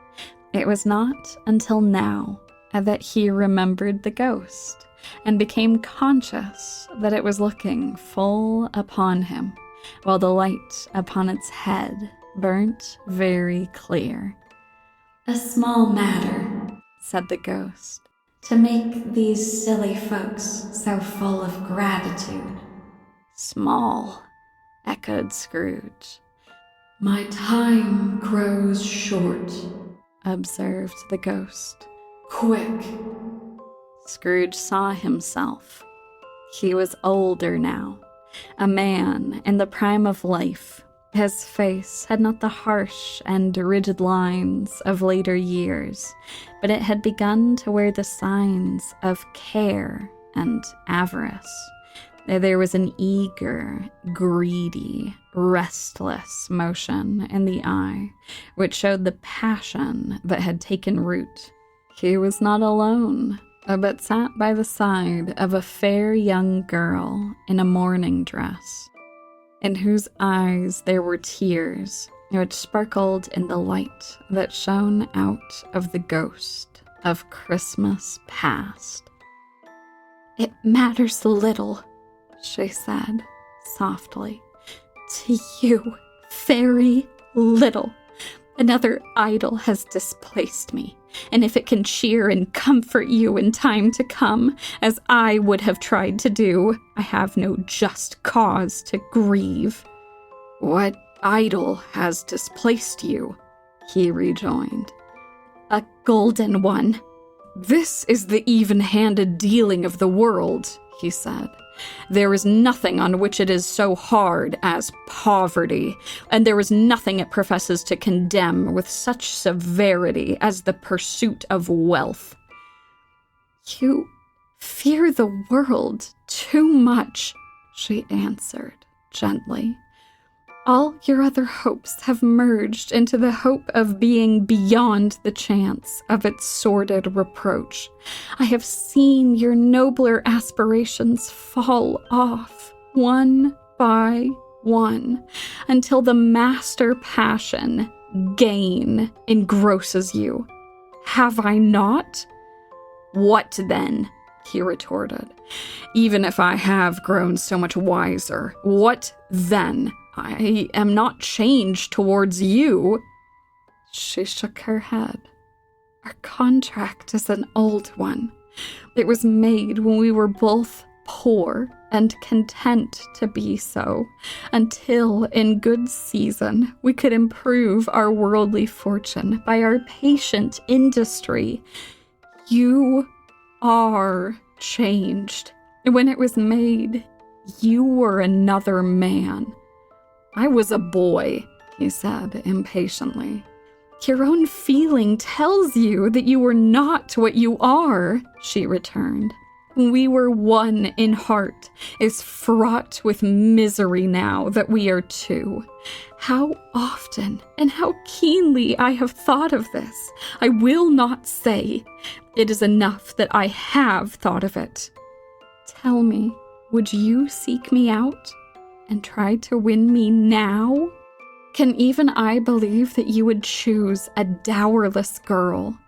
It was not until now that he remembered the ghost, and became conscious that it was looking full upon him, while the light upon its head burnt very clear. "A small matter," said the ghost, "to make these silly folks so full of gratitude." "Small," echoed Scrooge. "My time grows short," observed the ghost. "Quick." Scrooge saw himself. He was older now, a man in the prime of life. His face had not the harsh and rigid lines of later years, but it had begun to wear the signs of care and avarice. There was an eager, greedy, restless motion in the eye, which showed the passion that had taken root. He was not alone, but sat by the side of a fair young girl in a mourning dress, in whose eyes there were tears, which sparkled in the light that shone out of the ghost of Christmas past. "It matters little," she said softly, "to you, very little. Another idol has displaced me, and if it can cheer and comfort you in time to come, as I would have tried to do, I have no just cause to grieve." "What idol has displaced you?" he rejoined. "A golden one. This is the even-handed dealing of the world," he said. There is nothing on which it is so hard as poverty, and there is nothing it professes to condemn with such severity as the pursuit of wealth. You fear the world too much, she answered gently. All your other hopes have merged into the hope of being beyond the chance of its sordid reproach. I have seen your nobler aspirations fall off, one by one, until the master passion, gain, engrosses you. Have I not? What then? He retorted. Even if I have grown so much wiser, what then? I am not changed towards you. She shook her head. Our contract is an old one. It was made when we were both poor and content to be so, until in good season we could improve our worldly fortune by our patient industry. You are changed. When it was made, you were another man. I was a boy, he said impatiently. Your own feeling tells you that you were not what you are, she returned. We were one in heart, is fraught with misery now that we are two. How often and how keenly I have thought of this, I will not say. It is enough that I have thought of it. Tell me, would you seek me out and try to win me now? Can even I believe that you would choose a dowerless girl?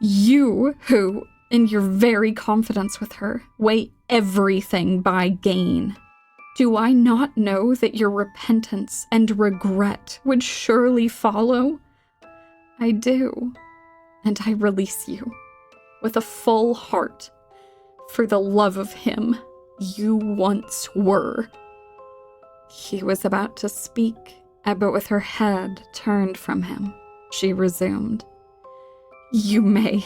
You who, in your very confidence with her, weigh everything by gain. Do I not know that your repentance and regret would surely follow? I do, and I release you, with a full heart, for the love of him you once were. He was about to speak, but with her head turned from him, she resumed. You may.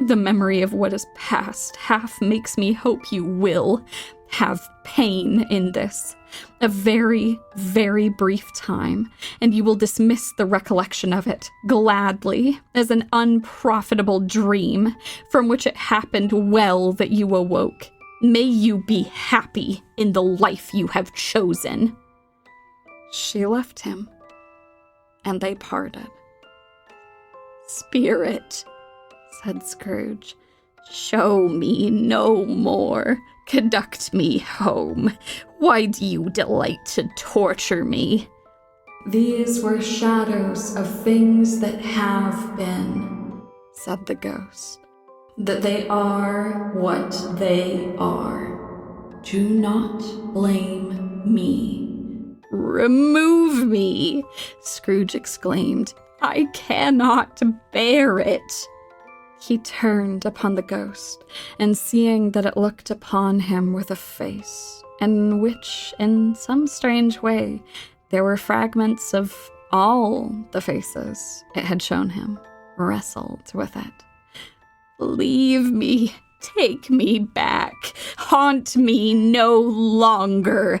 The memory of what is past half makes me hope you will have pain in this. A very, very brief time, and you will dismiss the recollection of it gladly as an unprofitable dream from which it happened well that you awoke. May you be happy in the life you have chosen. She left him, and they parted. Spirit, said Scrooge, show me no more. Conduct me home. Why do you delight to torture me? These were shadows of things that have been, said the ghost. That they are what they are. Do not blame me. Remove me, Scrooge exclaimed. I cannot bear it. He turned upon the ghost, and seeing that it looked upon him with a face, in which, in some strange way, there were fragments of all the faces it had shown him, wrestled with it. Leave me, take me back, haunt me no longer.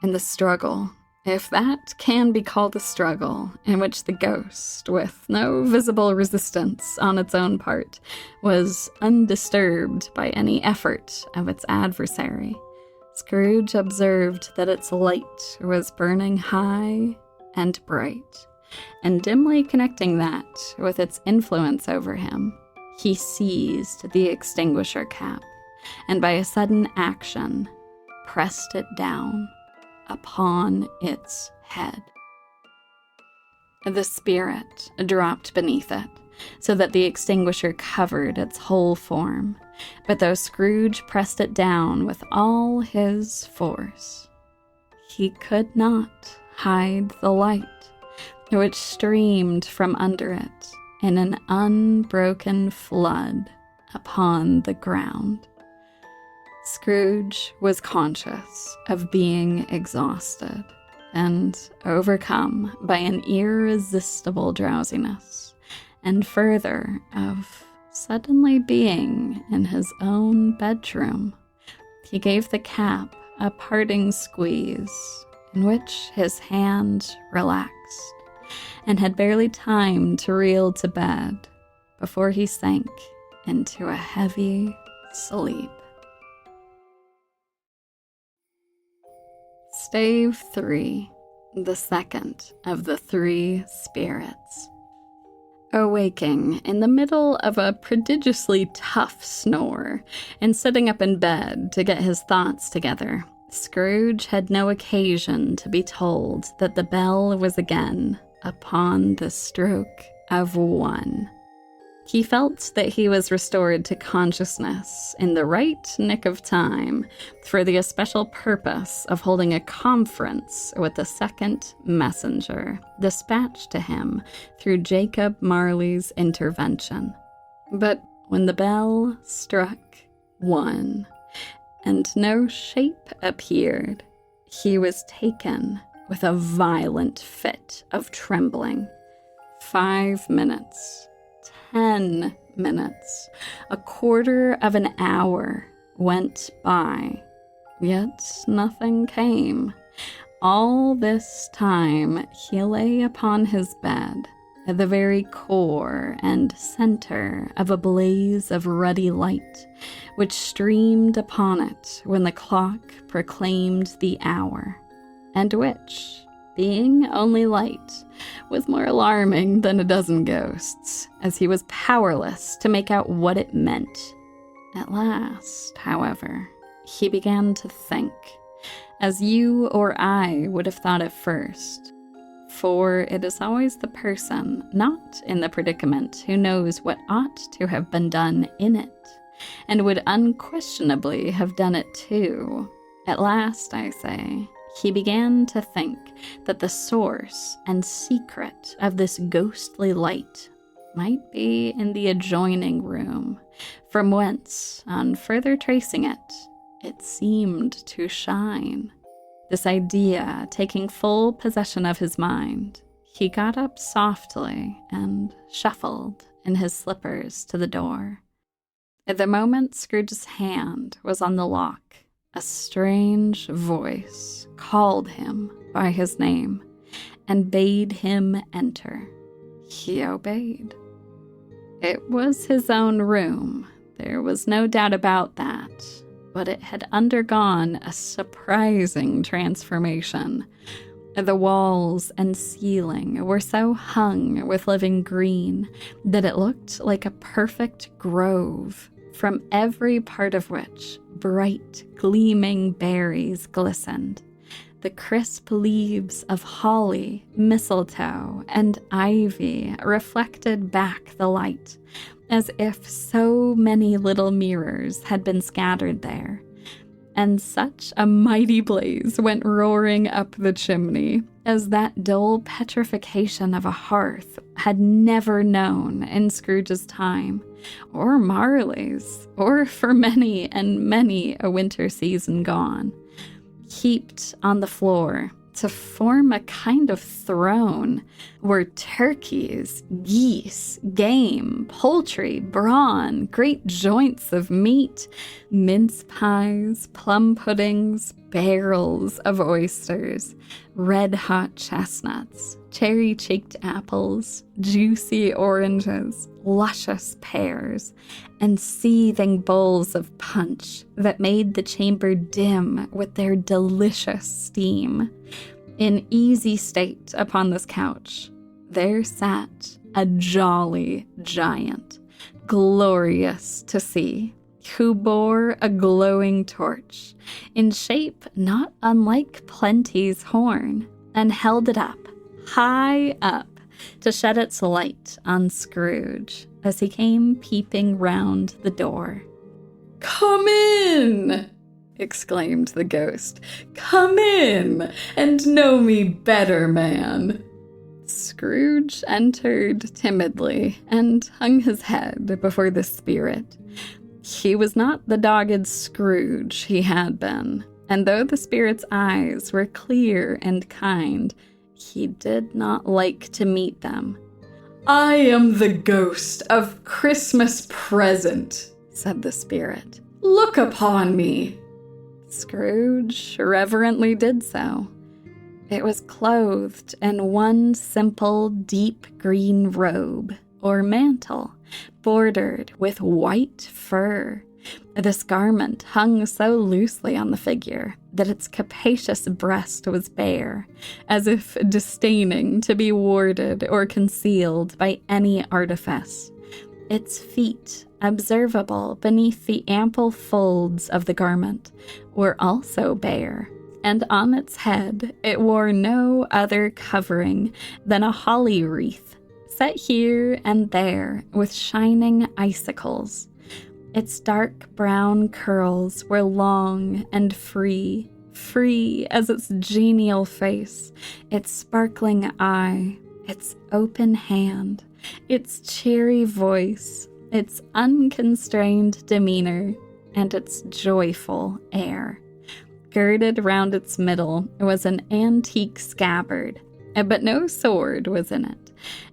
In the struggle, if that can be called a struggle, in which the ghost, with no visible resistance on its own part, was undisturbed by any effort of its adversary, Scrooge observed that its light was burning high and bright, and dimly connecting that with its influence over him, he seized the extinguisher cap, and by a sudden action, pressed it down upon its head. The spirit dropped beneath it, so that the extinguisher covered its whole form, but though Scrooge pressed it down with all his force, he could not hide the light, which streamed from under it in an unbroken flood upon the ground. Scrooge was conscious of being exhausted and overcome by an irresistible drowsiness, and further of suddenly being in his own bedroom. he gave the cap a parting squeeze, in which his hand relaxed, and had barely time to reel to bed before he sank into a heavy sleep. Stave 3, the second of the 3 spirits. Awaking in the middle of a prodigiously tough snore and sitting up in bed to get his thoughts together, Scrooge had no occasion to be told that the bell was again upon the stroke of 1. He felt that he was restored to consciousness in the right nick of time for the especial purpose of holding a conference with the second messenger, dispatched to him through Jacob Marley's intervention. But when the bell struck 1, and no shape appeared, he was taken with a violent fit of trembling. 5 minutes. 10 minutes, a quarter of an hour went by, yet nothing came. All this time he lay upon his bed, at the very core and center of a blaze of ruddy light, which streamed upon it when the clock proclaimed the hour, and which, being only light, was more alarming than a dozen ghosts, as he was powerless to make out what it meant. At last, however, he began to think, as you or I would have thought at first, for it is always the person not in the predicament who knows what ought to have been done in it, and would unquestionably have done it too. At last, I say, he began to think that the source and secret of this ghostly light might be in the adjoining room, from whence, on further tracing it, it seemed to shine. This idea taking full possession of his mind, he got up softly and shuffled in his slippers to the door. At the moment Scrooge's hand was on the lock, a strange voice called him by his name and bade him enter. He obeyed. It was his own room, there was no doubt about that, but it had undergone a surprising transformation. The walls and ceiling were so hung with living green that it looked like a perfect grove, from every part of which bright, gleaming berries glistened. The crisp leaves of holly, mistletoe, and ivy reflected back the light, as if so many little mirrors had been scattered there. And such a mighty blaze went roaring up the chimney as that dull petrification of a hearth had never known in Scrooge's time, or Marley's, or for many and many a winter season gone. Heaped on the floor to form a kind of throne were turkeys, geese, game, poultry, brawn, great joints of meat, mince pies, plum puddings, barrels of oysters, red-hot chestnuts, cherry-cheeked apples, juicy oranges, luscious pears, and seething bowls of punch that made the chamber dim with their delicious steam. In easy state upon this couch, there sat a jolly giant, glorious to see, who bore a glowing torch, in shape not unlike Plenty's horn, and held it up, high up, to shed its light on Scrooge as he came peeping round the door. "Come in!" exclaimed the ghost. "Come in, and know me better, man." Scrooge entered timidly and hung his head before the spirit. He was not the dogged Scrooge he had been, and though the spirit's eyes were clear and kind, he did not like to meet them. "I am the ghost of Christmas present," said the spirit. "Look upon me." Scrooge reverently did so. It was clothed in one simple deep green robe or mantle, bordered with white fur. This garment hung so loosely on the figure that its capacious breast was bare, as if disdaining to be warded or concealed by any artifice. Its feet, observable beneath the ample folds of the garment, were also bare, and on its head it wore no other covering than a holly wreath, set here and there with shining icicles. Its dark brown curls were long and free as its genial face, its sparkling eye, its open hand, its cheery voice, its unconstrained demeanor, and its joyful air. Girded round its middle was an antique scabbard, but no sword was in it,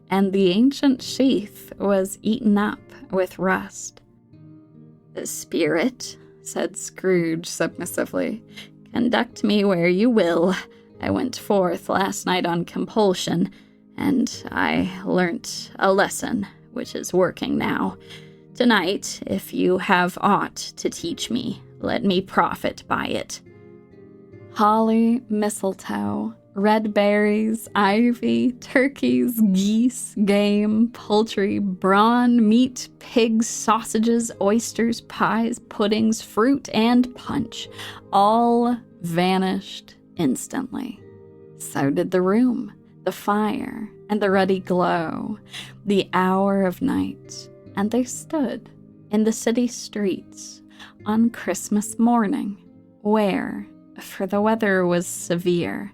and the ancient sheath was eaten up with rust. "Spirit," said Scrooge submissively, "conduct me where you will. I went forth last night on compulsion, and I learnt a lesson, which is working now. Tonight, if you have aught to teach me, let me profit by it." Holly, mistletoe, red berries, ivy, turkeys, geese, game, poultry, brawn, meat, pigs, sausages, oysters, pies, puddings, fruit, and punch all vanished instantly. So did the room, the fire, and the ruddy glow, the hour of night, and they stood in the city streets on Christmas morning, where, for the weather was severe,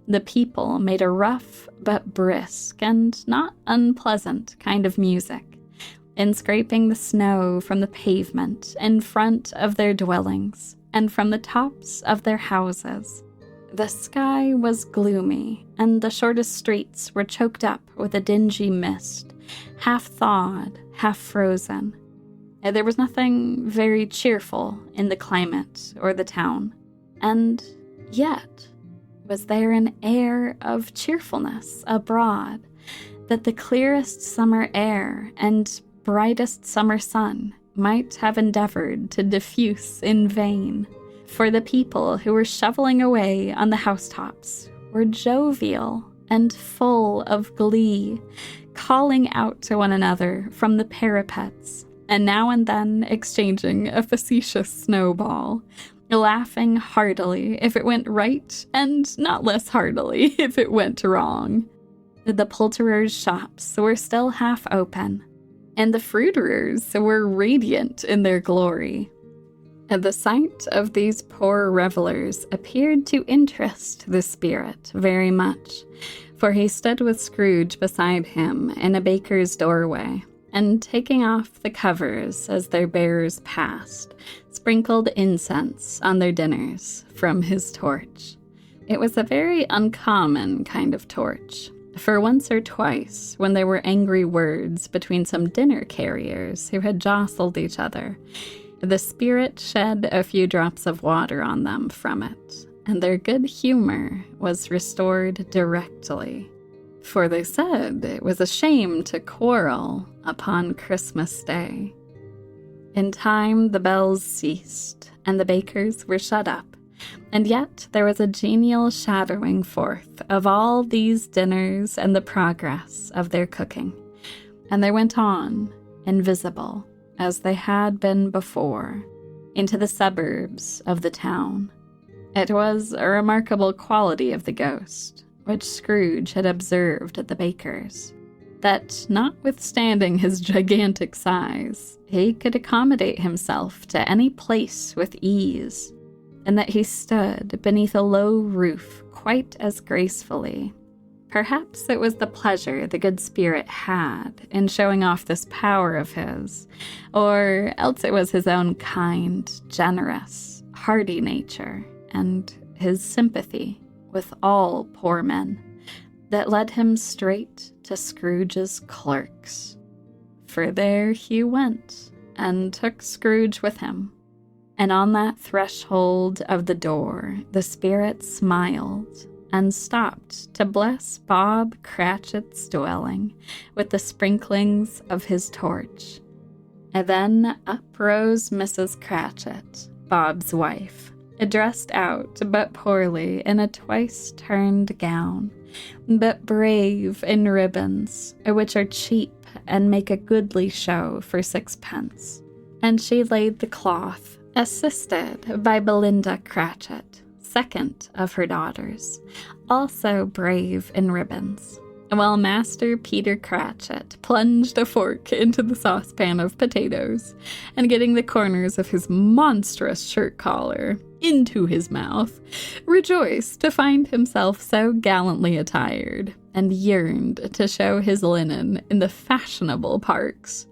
the people made a rough but brisk and not unpleasant kind of music, in scraping the snow from the pavement in front of their dwellings and from the tops of their houses. The sky was gloomy, and the shortest streets were choked up with a dingy mist, half thawed, half frozen. There was nothing very cheerful in the climate or the town, and yet was there an air of cheerfulness abroad that the clearest summer air and brightest summer sun might have endeavored to diffuse in vain. For the people who were shoveling away on the housetops were jovial and full of glee, calling out to one another from the parapets, and now and then exchanging a facetious snowball, laughing heartily if it went right, and not less heartily if it went wrong. The poulterers' shops were still half open, and the fruiterers were radiant in their glory. The sight of these poor revelers appeared to interest the spirit very much, for he stood with Scrooge beside him in a baker's doorway, and taking off the covers as their bearers passed, sprinkled incense on their dinners from his torch. It was a very uncommon kind of torch, for once or twice, when there were angry words between some dinner carriers who had jostled each other, the spirit shed a few drops of water on them from it, and their good humor was restored directly. For they said it was a shame to quarrel upon Christmas Day. In time the bells ceased, and the bakers were shut up, and yet there was a genial shadowing forth of all these dinners and the progress of their cooking, and they went on, invisible, as they had been before, into the suburbs of the town. It was a remarkable quality of the ghost, which Scrooge had observed at the baker's, that notwithstanding his gigantic size, he could accommodate himself to any place with ease, and that he stood beneath a low roof quite as gracefully. Perhaps it was the pleasure the good spirit had in showing off this power of his, or else it was his own kind, generous, hearty nature, and his sympathy with all poor men, that led him straight to Scrooge's clerks. For there he went, and took Scrooge with him, And on that threshold of the door, the spirit smiled and stopped to bless Bob Cratchit's dwelling with the sprinklings of his torch. And then up rose Mrs. Cratchit, Bob's wife, dressed out but poorly in a twice-turned gown, but brave in ribbons, which are cheap and make a goodly show for 6 pence. And she laid the cloth, assisted by Belinda Cratchit, second of her daughters, also brave in ribbons, while Master Peter Cratchit plunged a fork into the saucepan of potatoes, and getting the corners of his monstrous shirt collar into his mouth, rejoiced to find himself so gallantly attired, and yearned to show his linen in the fashionable parks.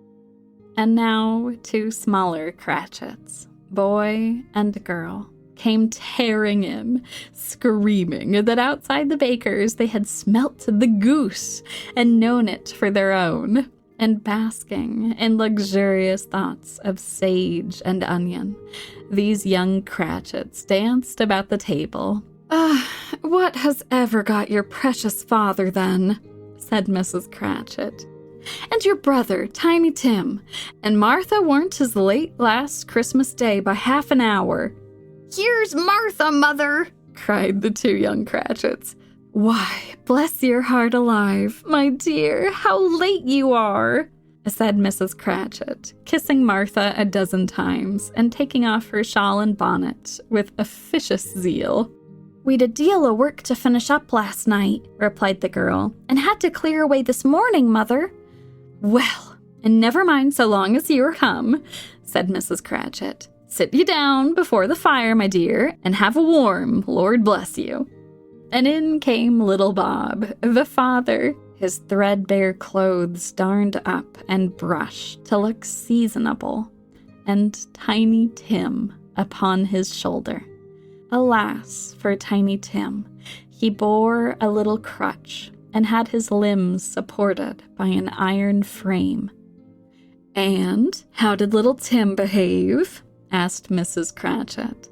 And now 2 smaller Cratchits, boy and girl, came tearing in, screaming that outside the baker's they had smelt the goose and known it for their own, and basking in luxurious thoughts of sage and onion, these young Cratchits danced about the table. What has ever got your precious father, then?" said Mrs. Cratchit. "And your brother, Tiny Tim, and Martha weren't as late last Christmas Day by half an hour." "Here's Martha, Mother!" cried the 2 young Cratchits. "Why, bless your heart alive, my dear, how late you are!" said Mrs. Cratchit, kissing Martha a dozen times and taking off her shawl and bonnet with officious zeal. "We'd a deal of work to finish up last night," replied the girl, "and had to clear away this morning, Mother." "Well, and never mind so long as you are come," said Mrs. Cratchit. "Sit you down before the fire, my dear, and have a warm, Lord bless you." And in came little Bob, the father, his threadbare clothes darned up and brushed to look seasonable, and Tiny Tim upon his shoulder. Alas for Tiny Tim, he bore a little crutch and had his limbs supported by an iron frame. "And how did little Tim behave?" asked Mrs. Cratchit.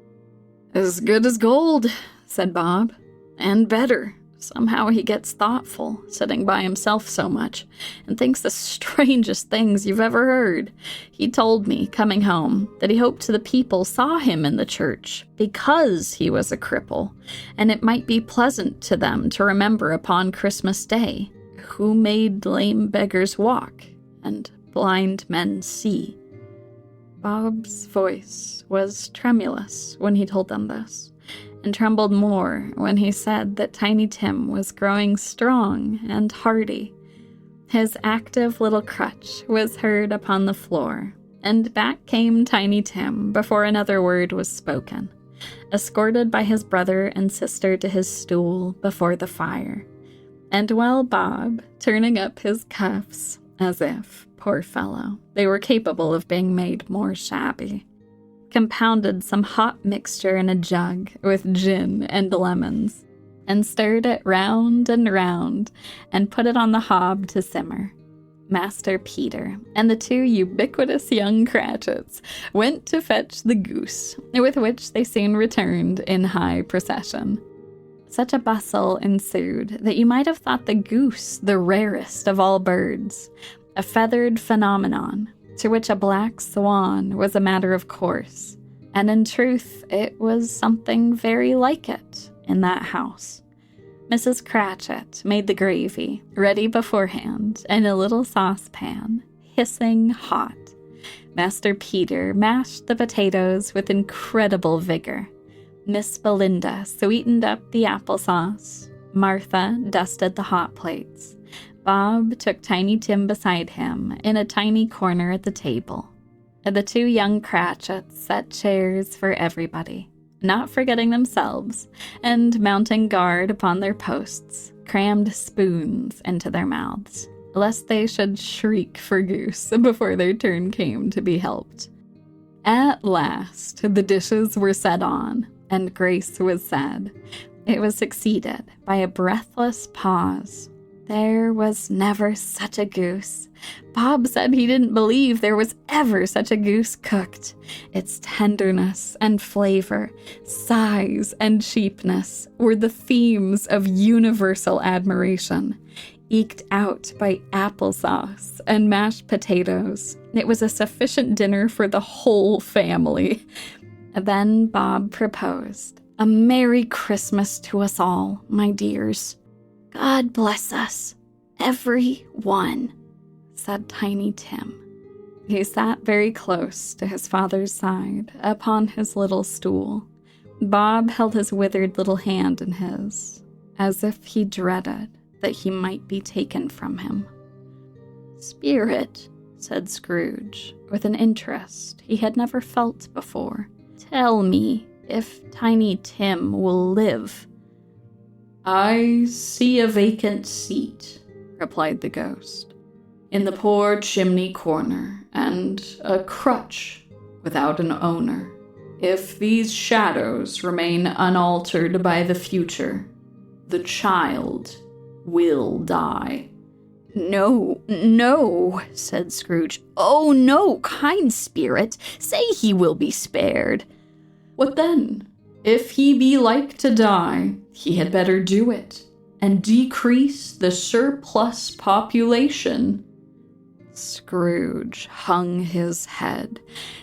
"As good as gold," said Bob, "and better. Somehow he gets thoughtful, sitting by himself so much, and thinks the strangest things you've ever heard. He told me, coming home, that he hoped the people saw him in the church because he was a cripple, and it might be pleasant to them to remember upon Christmas Day, who made lame beggars walk, and blind men see." Bob's voice was tremulous when he told them this, and trembled more when he said that Tiny Tim was growing strong and hardy. His active little crutch was heard upon the floor, and back came Tiny Tim before another word was spoken, escorted by his brother and sister to his stool before the fire. And while Bob, turning up his cuffs, as if, poor fellow, they were capable of being made more shabby, compounded some hot mixture in a jug with gin and lemons, and stirred it round and round, and put it on the hob to simmer, Master Peter and the 2 ubiquitous young Cratchits went to fetch the goose, with which they soon returned in high procession. Such a bustle ensued that you might have thought the goose the rarest of all birds, a feathered phenomenon, to which a black swan was a matter of course, and in truth it was something very like it in that house. Mrs. Cratchit made the gravy, ready beforehand, in a little saucepan, hissing hot. Master Peter mashed the potatoes with incredible vigor. Miss Belinda sweetened up the applesauce. Martha dusted the hot plates. Bob took Tiny Tim beside him in a tiny corner at the table. The 2 young Cratchits set chairs for everybody, not forgetting themselves, and mounting guard upon their posts, crammed spoons into their mouths, lest they should shriek for goose before their turn came to be helped. At last, the dishes were set on, and grace was said. It was succeeded by a breathless pause. There was never such a goose. Bob said he didn't believe there was ever such a goose cooked. Its tenderness and flavor, size and cheapness were the themes of universal admiration, eked out by applesauce and mashed potatoes. It was a sufficient dinner for the whole family. Then Bob proposed, "A Merry Christmas to us all, my dears." "God bless us, every one," said Tiny Tim. He sat very close to his father's side upon his little stool. Bob held his withered little hand in his, as if he dreaded that he might be taken from him. "Spirit," said Scrooge, with an interest he had never felt before, "tell me if Tiny Tim will live." "I see a vacant seat," replied the ghost, "in the poor chimney corner, and a crutch without an owner. If these shadows remain unaltered by the future, the child will die." "No, no," said Scrooge. "Oh, no, kind spirit, say he will be spared." "What then? If he be like to die, he had better do it, and decrease the surplus population." Scrooge hung his head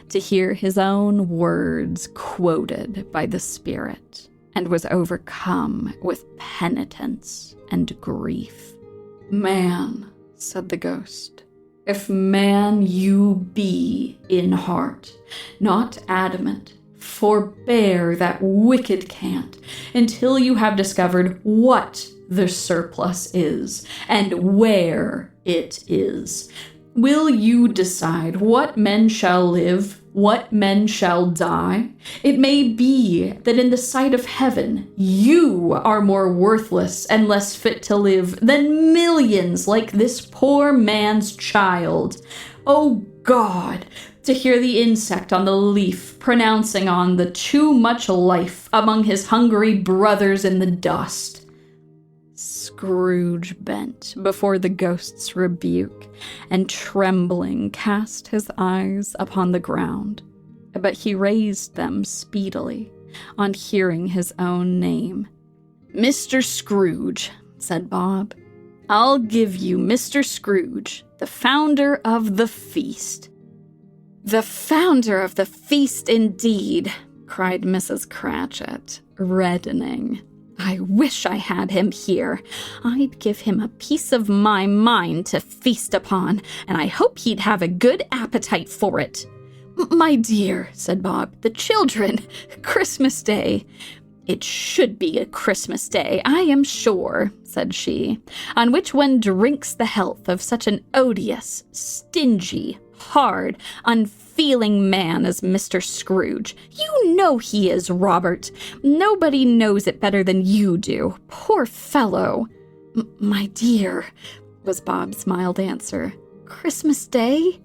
to hear his own words quoted by the spirit, and was overcome with penitence and grief. "Man," said the ghost, "if man you be in heart, not adamant, forbear that wicked cant until you have discovered what the surplus is, and where it is. Will you decide what men shall live, what men shall die? It may be that in the sight of heaven you are more worthless and less fit to live than millions like this poor man's child. Oh God, to hear the insect on the leaf pronouncing on the too much life among his hungry brothers in the dust." Scrooge bent before the ghost's rebuke, and trembling cast his eyes upon the ground. But he raised them speedily on hearing his own name. "Mr. Scrooge," said Bob. "I'll give you Mr. Scrooge, the founder of the feast." "The founder of the feast, indeed!" cried Mrs. Cratchit, reddening. "I wish I had him here. I'd give him a piece of my mind to feast upon, and I hope he'd have a good appetite for it." "My dear," said Bob, "the children, Christmas Day." "It should be a Christmas Day, I am sure," said she, "on which one drinks the health of such an odious, stingy, hard, unfeeling man as Mr. Scrooge. You know he is, Robert. Nobody knows it better than you do. Poor fellow." "My dear," was Bob's mild answer, "Christmas Day?"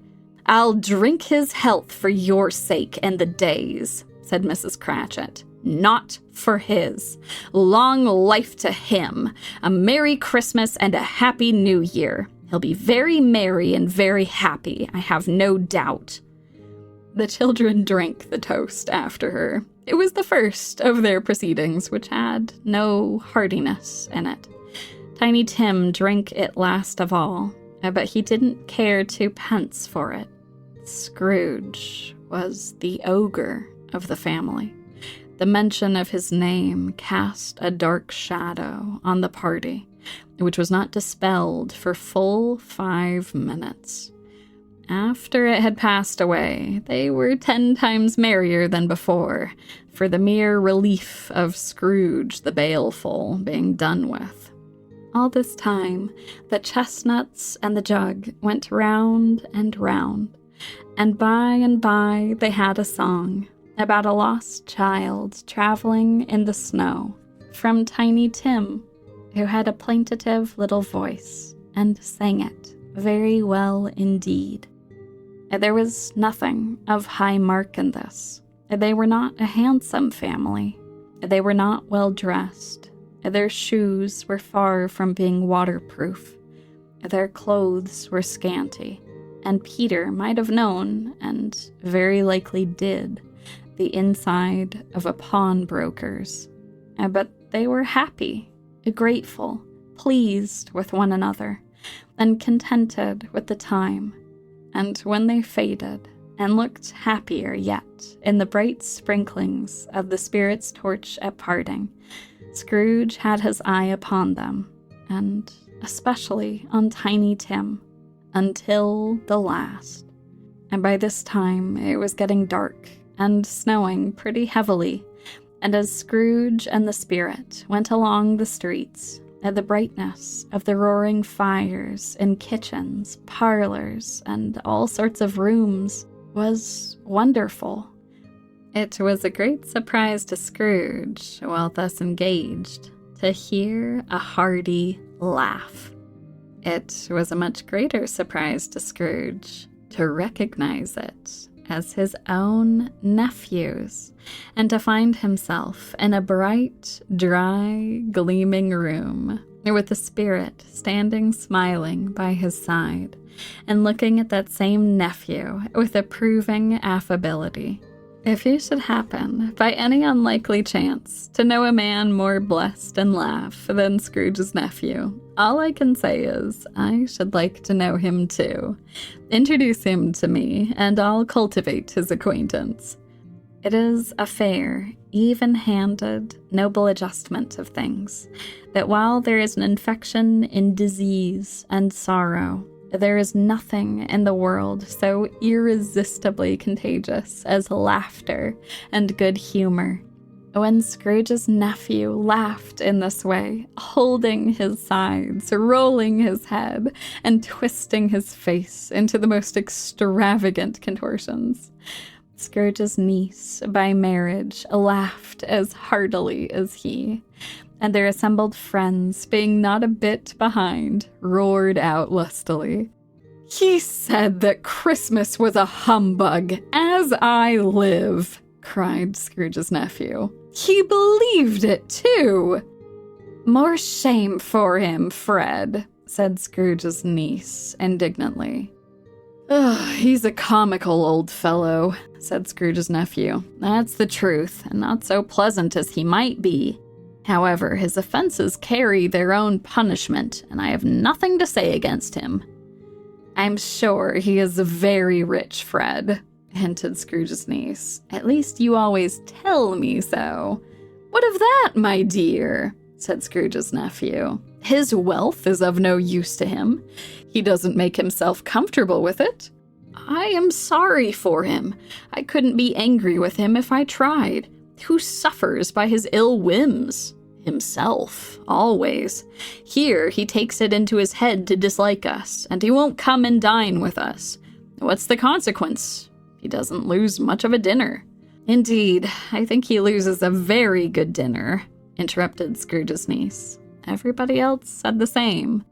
"I'll drink his health for your sake and the day's," said Mrs. Cratchit. "Not for his. Long life to him. A Merry Christmas and a Happy New Year. He'll be very merry and very happy, I have no doubt." The children drank the toast after her. It was the first of their proceedings which had no heartiness in it. Tiny Tim drank it last of all, but he didn't care 2 pence for it. Scrooge was the ogre of the family. The mention of his name cast a dark shadow on the party, which was not dispelled for full 5 minutes. After it had passed away, they were 10 times merrier than before, for the mere relief of Scrooge the baleful being done with. All this time, the chestnuts and the jug went round, and by they had a song about a lost child traveling in the snow, from Tiny Tim, who had a plaintive little voice, and sang it very well indeed. There was nothing of high mark in this. They were not a handsome family. They were not well dressed. Their shoes were far from being waterproof. Their clothes were scanty, and Peter might have known, and very likely did, the inside of a pawnbroker's. But they were happy, grateful, pleased with one another, and contented with the time. And when they faded, and looked happier yet in the bright sprinklings of the spirit's torch at parting, Scrooge had his eye upon them, and especially on Tiny Tim, until the last. And by this time it was getting dark and snowing pretty heavily, and as Scrooge and the spirit went along the streets, the brightness of the roaring fires in kitchens, parlors, and all sorts of rooms was wonderful. It was a great surprise to Scrooge, while thus engaged, to hear a hearty laugh. It was a much greater surprise to Scrooge to recognize it as his own nephew's, and to find himself in a bright, dry, gleaming room, with the spirit standing smiling by his side, and looking at that same nephew with approving affability. If you should happen, by any unlikely chance, to know a man more blessed and laugh than Scrooge's nephew, all I can say is, I should like to know him too. Introduce him to me, and I'll cultivate his acquaintance. It is a fair, even-handed, noble adjustment of things, that while there is an infection in disease and sorrow, there is nothing in the world so irresistibly contagious as laughter and good humor. When Scrooge's nephew laughed in this way, holding his sides, rolling his head, and twisting his face into the most extravagant contortions, Scrooge's niece, by marriage, laughed as heartily as he, and their assembled friends, being not a bit behind, roared out lustily, "He said that Christmas was a humbug, as I live!" cried Scrooge's nephew. "He believed it, too!" "More shame for him, Fred," said Scrooge's niece indignantly. "Ugh, he's a comical old fellow," said Scrooge's nephew. "That's the truth, and not so pleasant as he might be. However, his offenses carry their own punishment, and I have nothing to say against him." "I'm sure he is very rich, Fred," hinted Scrooge's niece. "At least you always tell me so." "What of that, my dear?" said Scrooge's nephew. "His wealth is of no use to him. He doesn't make himself comfortable with it. I am sorry for him. I couldn't be angry with him if I tried. Who suffers by his ill whims? Himself, always. Here he takes it into his head to dislike us, and he won't come and dine with us. What's the consequence? He doesn't lose much of a dinner." "Indeed, I think he loses a very good dinner," interrupted Scrooge's niece. Everybody else said the same.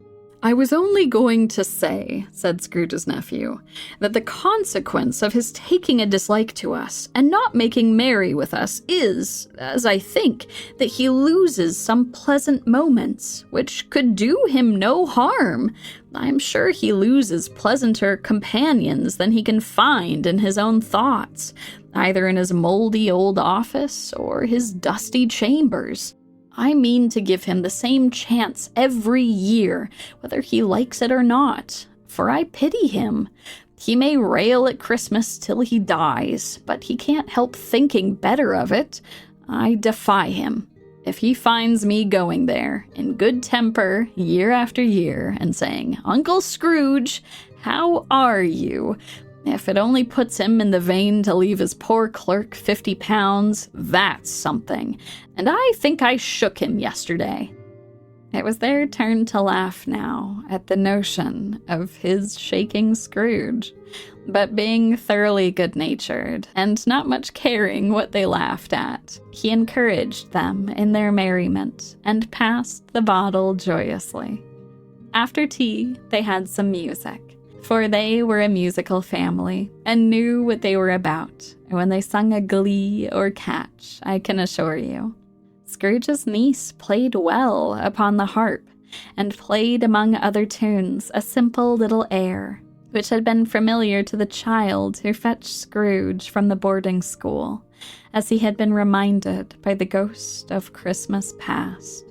"I was only going to say," said Scrooge's nephew, "that the consequence of his taking a dislike to us and not making merry with us is, as I think, that he loses some pleasant moments, which could do him no harm. I'm sure he loses pleasanter companions than he can find in his own thoughts, either in his moldy old office or his dusty chambers. I mean to give him the same chance every year, whether he likes it or not, for I pity him. He may rail at Christmas till he dies, but he can't help thinking better of it. I defy him. If he finds me going there, in good temper, year after year, and saying, 'Uncle Scrooge, how are you?' if it only puts him in the vein to leave his poor clerk £50, that's something. And I think I shook him yesterday." It was their turn to laugh now at the notion of his shaking Scrooge, but being thoroughly good-natured and not much caring what they laughed at, he encouraged them in their merriment and passed the bottle joyously. After tea, they had some music, for they were a musical family and knew what they were about when they sung a glee or catch, I can assure you. Scrooge's niece played well upon the harp, and played among other tunes a simple little air, which had been familiar to the child who fetched Scrooge from the boarding school, as he had been reminded by the ghost of Christmas past.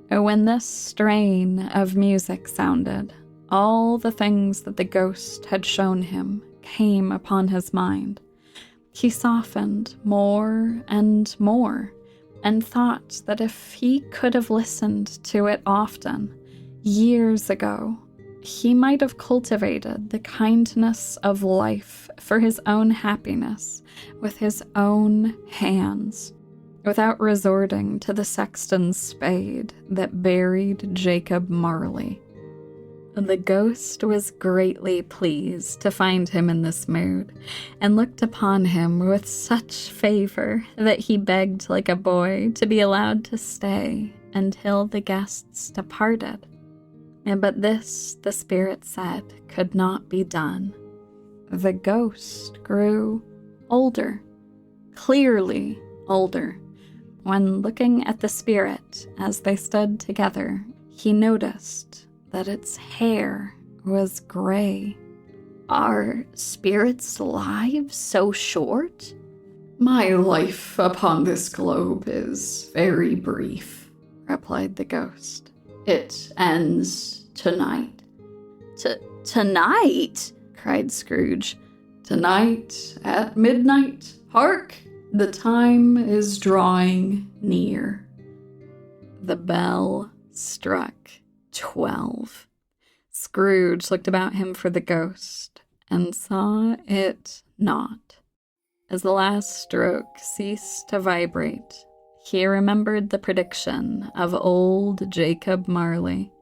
When this strain of music sounded, all the things that the ghost had shown him came upon his mind. He softened more and more, and thought that if he could have listened to it often, years ago, he might have cultivated the kindness of life for his own happiness with his own hands, without resorting to the sexton's spade that buried Jacob Marley. The ghost was greatly pleased to find him in this mood, and looked upon him with such favor that he begged like a boy to be allowed to stay until the guests departed. But this, the spirit said, could not be done. The ghost grew older, clearly older. When looking at the spirit as they stood together, he noticed that its hair was gray. Are spirits' lives so short? My life upon this globe is very brief, replied the ghost. It ends tonight. Tonight? Cried Scrooge. Tonight at midnight. Hark! The time is drawing near. The bell struck 12. Scrooge looked about him for the ghost, and saw it not. As the last stroke ceased to vibrate, he remembered the prediction of old Jacob Marley,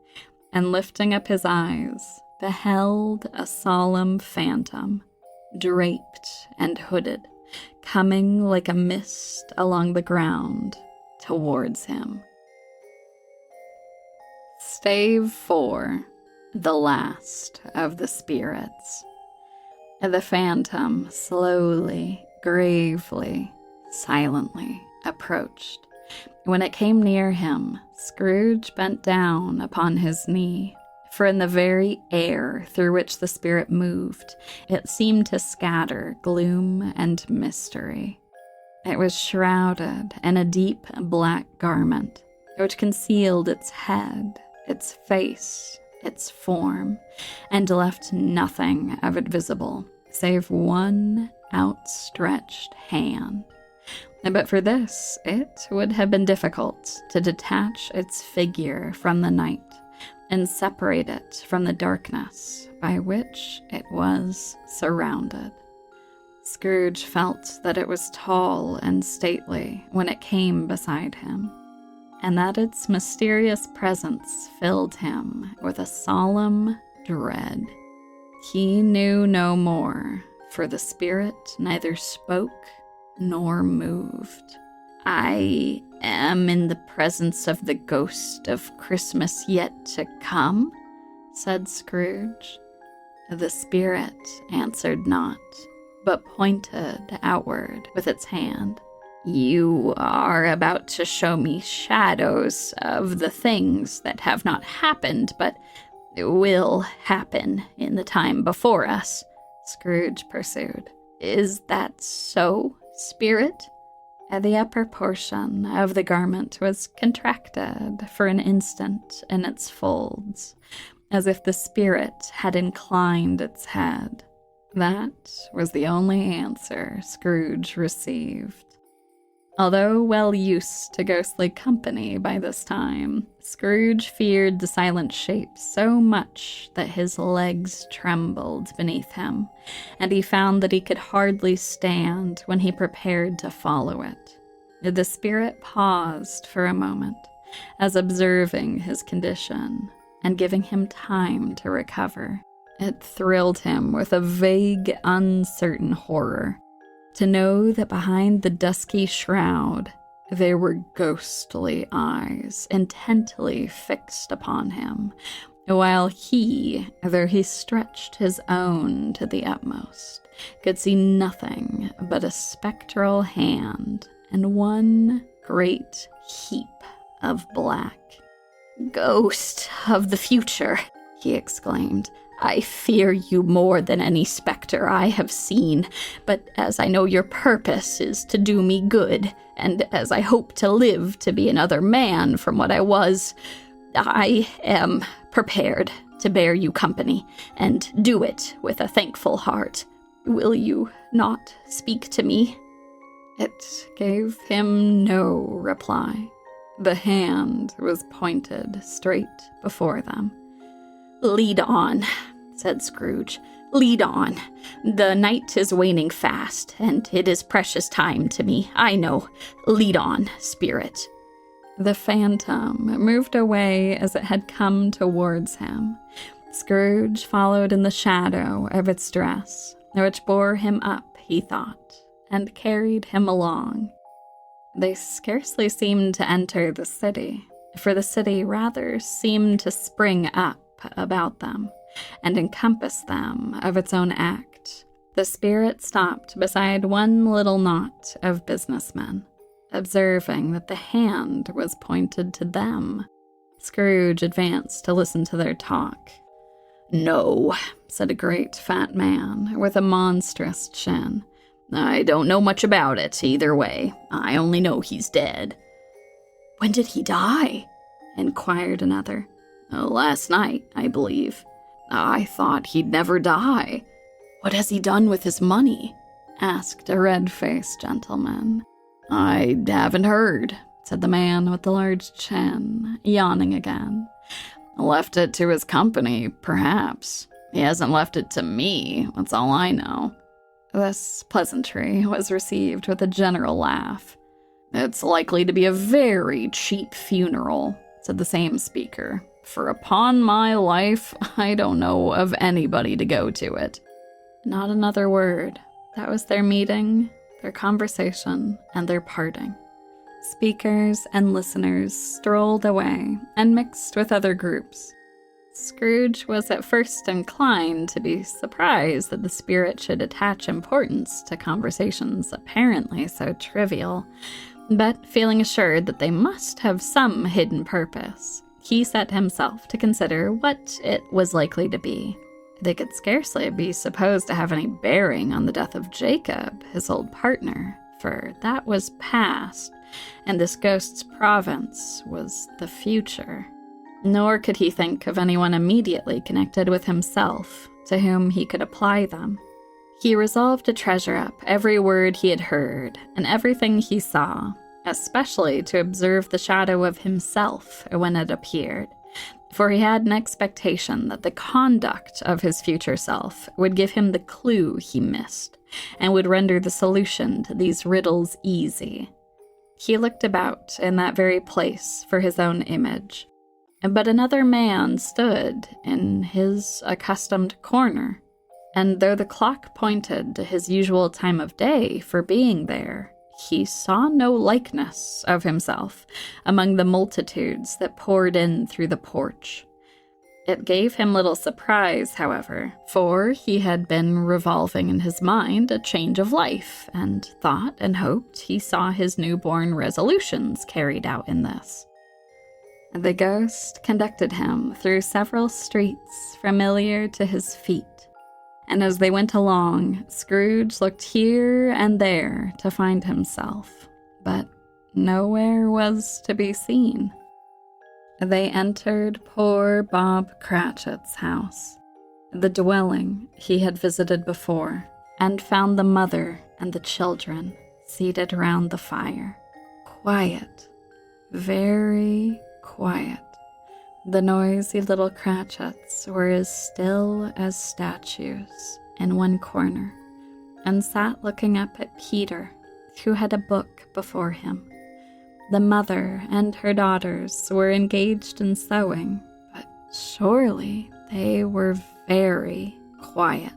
and lifting up his eyes, beheld a solemn phantom, draped and hooded, coming like a mist along the ground towards him. Stave 4. The Last of the Spirits. The phantom slowly, gravely, silently approached. When it came near him, Scrooge bent down upon his knee, for in the very air through which the spirit moved, it seemed to scatter gloom and mystery. It was shrouded in a deep black garment, which concealed its head, its face, its form, and left nothing of it visible, save one outstretched hand. But for this, it would have been difficult to detach its figure from the night, and separate it from the darkness by which it was surrounded. Scrooge felt that it was tall and stately when it came beside him, and that its mysterious presence filled him with a solemn dread. He knew no more, for the spirit neither spoke nor moved. I am in the presence of the ghost of Christmas yet to come, said Scrooge. The spirit answered not, but pointed outward with its hand. You are about to show me shadows of the things that have not happened, but will happen in the time before us, Scrooge pursued. Is that so, spirit? The upper portion of the garment was contracted for an instant in its folds, as if the spirit had inclined its head. That was the only answer Scrooge received. Although well used to ghostly company by this time, Scrooge feared the silent shape so much that his legs trembled beneath him, and he found that he could hardly stand when he prepared to follow it. The spirit paused for a moment, as observing his condition and giving him time to recover. It thrilled him with a vague, uncertain horror to know that behind the dusky shroud there were ghostly eyes intently fixed upon him, while he, though he stretched his own to the utmost, could see nothing but a spectral hand and one great heap of black. "Ghost of the future," he exclaimed, "I fear you more than any specter I have seen, but as I know your purpose is to do me good, and as I hope to live to be another man from what I was, I am prepared to bear you company, and do it with a thankful heart. Will you not speak to me?" It gave him no reply. The hand was pointed straight before them. "Lead on," said Scrooge. "Lead on. The night is waning fast, and it is precious time to me, I know. Lead on, spirit." The phantom moved away as it had come towards him. Scrooge followed in the shadow of its dress, which bore him up, he thought, and carried him along. They scarcely seemed to enter the city, for the city rather seemed to spring up about them and encompass them of its own act. The spirit stopped beside one little knot of businessmen, observing that the hand was pointed to them. Scrooge advanced to listen to their talk. "No," said a great fat man with a monstrous chin. "I don't know much about it either way. I only know he's dead." "When did he die?" inquired another. "Last night, I believe." "I thought he'd never die." "What has he done with his money?" asked a red-faced gentleman. "I haven't heard," said the man with the large chin, yawning again. "Left it to his company, perhaps. He hasn't left it to me, that's all I know." This pleasantry was received with a general laugh. "It's likely to be a very cheap funeral," said the same speaker, "for upon my life, I don't know of anybody to go to it." Not another word. That was their meeting, their conversation, and their parting. Speakers and listeners strolled away and mixed with other groups. Scrooge was at first inclined to be surprised that the spirit should attach importance to conversations apparently so trivial, but feeling assured that they must have some hidden purpose, he set himself to consider what it was likely to be. They could scarcely be supposed to have any bearing on the death of Jacob, his old partner, for that was past, and this ghost's province was the future. Nor could he think of anyone immediately connected with himself, to whom he could apply them. He resolved to treasure up every word he had heard and everything he saw, especially to observe the shadow of himself when it appeared, for he had an expectation that the conduct of his future self would give him the clue he missed, and would render the solution to these riddles easy. He looked about in that very place for his own image, but another man stood in his accustomed corner, and though the clock pointed to his usual time of day for being there, he saw no likeness of himself among the multitudes that poured in through the porch. It gave him little surprise, however, for he had been revolving in his mind a change of life, and thought and hoped he saw his newborn resolutions carried out in this. The ghost conducted him through several streets familiar to his feet, and as they went along, Scrooge looked here and there to find himself, but nowhere was to be seen. They entered poor Bob Cratchit's house, the dwelling he had visited before, and found the mother and the children seated round the fire. Quiet, very quiet. The noisy little Cratchits were as still as statues in one corner, and sat looking up at Peter, who had a book before him. The mother and her daughters were engaged in sewing, but surely they were very quiet.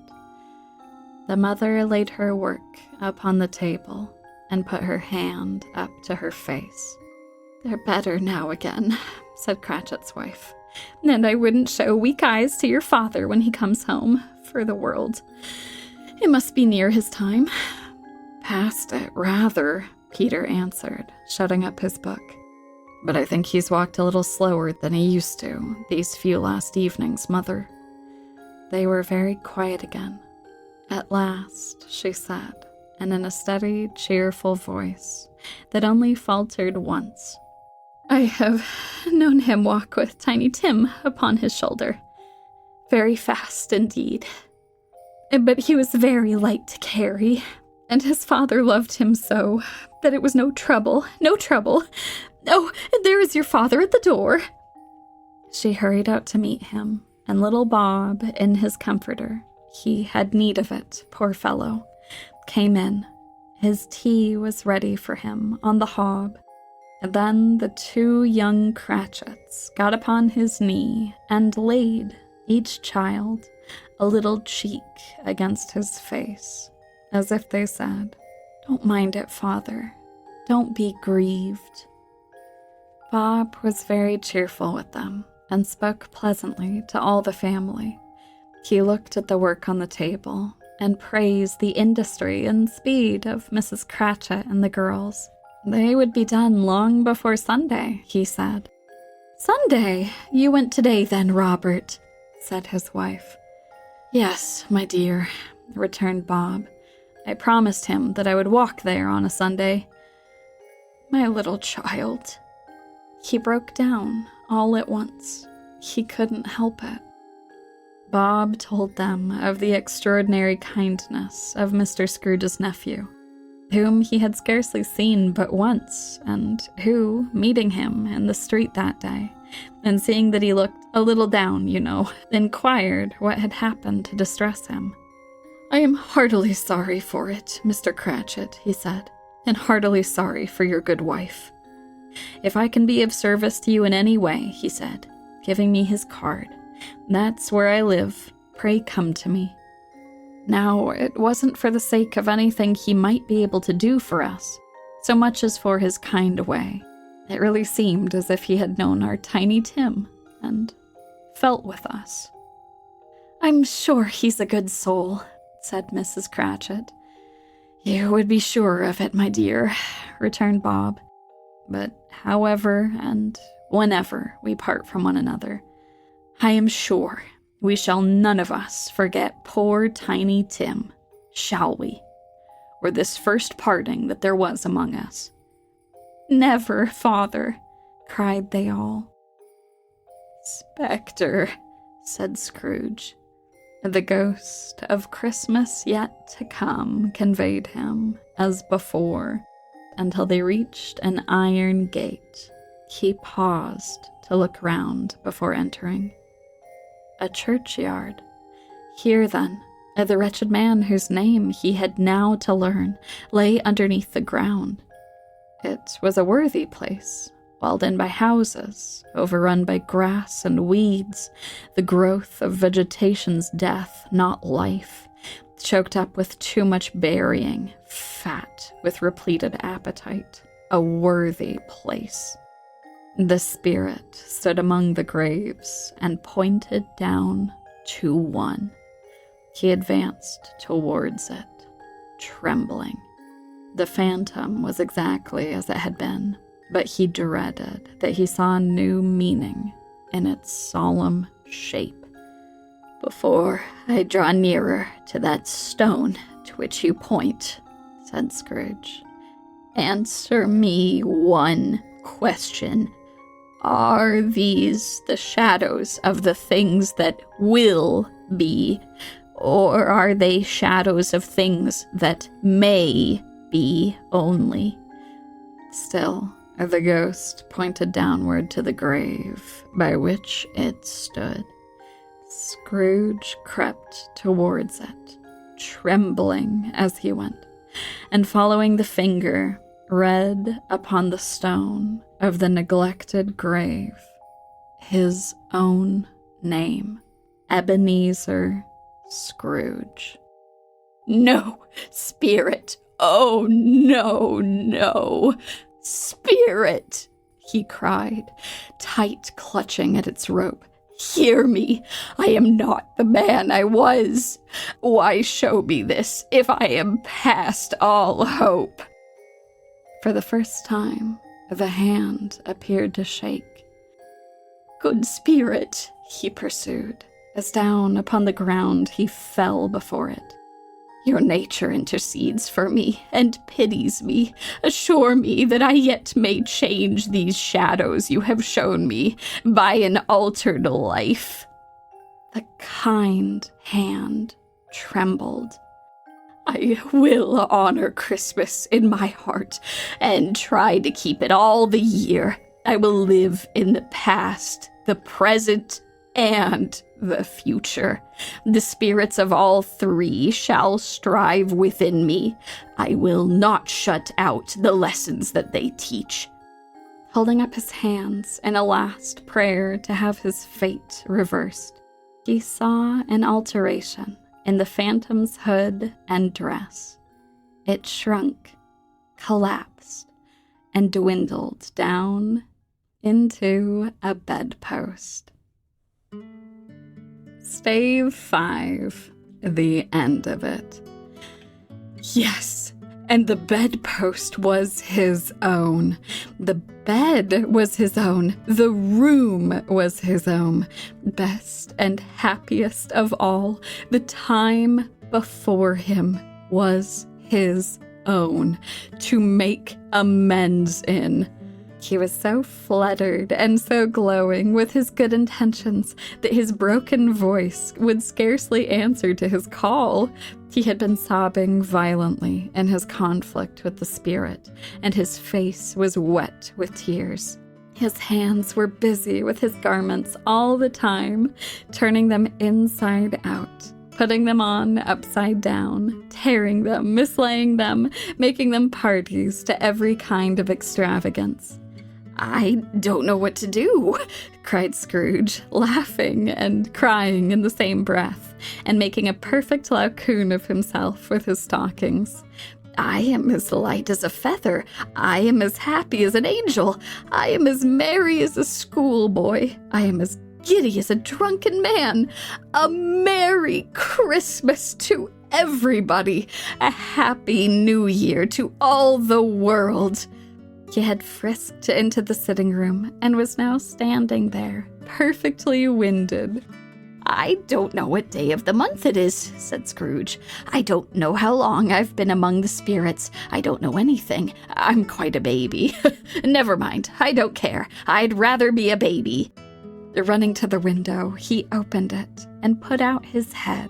The mother laid her work upon the table and put her hand up to her face. "They're better now again," said Cratchit's wife, "and I wouldn't show weak eyes to your father when he comes home, for the world. It must be near his time." "Past it, rather," Peter answered, shutting up his book. "But I think he's walked a little slower than he used to these few last evenings, Mother." They were very quiet again. At last, she said, and in a steady, cheerful voice that only faltered once, "I have known him walk with Tiny Tim upon his shoulder. Very fast indeed. But he was very light to carry, and his father loved him so that it was no trouble. Oh, there is your father at the door." She hurried out to meet him, and little Bob, in his comforter, he had need of it, poor fellow, came in. His tea was ready for him on the hob. And then the two young Cratchits got upon his knee and laid, each child, a little cheek against his face, as if they said, "Don't mind it, Father. Don't be grieved." Bob was very cheerful with them and spoke pleasantly to all the family. He looked at the work on the table and praised the industry and speed of Mrs. Cratchit and the girls. They would be done long before Sunday, he said. "Sunday? You went today then, Robert?" said his wife. "Yes, my dear," returned Bob. "I promised him that I would walk there on a Sunday." "My little child." He broke down all at once. He couldn't help it. Bob told them of the extraordinary kindness of Mr. Scrooge's nephew, whom he had scarcely seen but once, and who, meeting him in the street that day, and seeing that he looked a little down, inquired what had happened to distress him. "I am heartily sorry for it, Mr. Cratchit," he said, "and heartily sorry for your good wife. If I can be of service to you in any way," he said, giving me his card, "that's where I live. Pray come to me." Now, it wasn't for the sake of anything he might be able to do for us, so much as for his kind way. It really seemed as if he had known our Tiny Tim, and felt with us. "I'm sure he's a good soul," said Mrs. Cratchit. "You would be sure of it, my dear," returned Bob. "But however and whenever we part from one another, I am sure we shall none of us forget poor Tiny Tim, shall we? Or this first parting that there was among us." "Never, Father," cried they all. "Spectre," said Scrooge. The ghost of Christmas yet to come conveyed him, as before, until they reached an iron gate. He paused to look round before entering. A churchyard. Here, then, the wretched man whose name he had now to learn lay underneath the ground. It was a worthy place, walled in by houses, overrun by grass and weeds, the growth of vegetation's death, not life, choked up with too much burying, fat with repleted appetite. A worthy place. The spirit stood among the graves and pointed down to one. He advanced towards it, trembling. The phantom was exactly as it had been, but he dreaded that he saw new meaning in its solemn shape. "Before I draw nearer to that stone to which you point," said Scrooge, "answer me one question. Are these the shadows of the things that will be, or are they shadows of things that may be only?" Still, the ghost pointed downward to the grave by which it stood. Scrooge crept towards it, trembling as he went, and following the finger, read upon the stone of the neglected grave his own name, Ebenezer Scrooge. "No, spirit! Oh, no, spirit!" he cried, tight clutching at its rope. "Hear me! I am not the man I was. Why show me this if I am past all hope?" For the first time, the hand appeared to shake. "Good spirit," he pursued, as down upon the ground he fell before it. "Your nature intercedes for me and pities me. Assure me that I yet may change these shadows you have shown me by an altered life." The kind hand trembled. "I will honor Christmas in my heart and try to keep it all the year. I will live in the past, the present, and the future. The spirits of all three shall strive within me. I will not shut out the lessons that they teach." Holding up his hands in a last prayer to have his fate reversed, he saw an alteration in the phantom's hood and dress. It shrunk, collapsed, and dwindled down into a bedpost. Stave 5. The end of it. Yes, and the bedpost was his own. The bed was his own. The room was his own. Best and happiest of all, the time before him was his own, to make amends in. He was so fluttered and so glowing with his good intentions that his broken voice would scarcely answer to his call. He had been sobbing violently in his conflict with the spirit, and his face was wet with tears. His hands were busy with his garments all the time, turning them inside out, putting them on upside down, tearing them, mislaying them, making them parties to every kind of extravagance. "I don't know what to do," cried Scrooge, laughing and crying in the same breath, and making a perfect laocoon of himself with his stockings. "I am as light as a feather. I am as happy as an angel. I am as merry as a schoolboy. I am as giddy as a drunken man. A Merry Christmas to everybody. A Happy New Year to all the world." He had frisked into the sitting room and was now standing there, perfectly winded. "I don't know what day of the month it is," said Scrooge. "I don't know how long I've been among the spirits. I don't know anything. I'm quite a baby. Never mind. I don't care. I'd rather be a baby." Running to the window, he opened it and put out his head.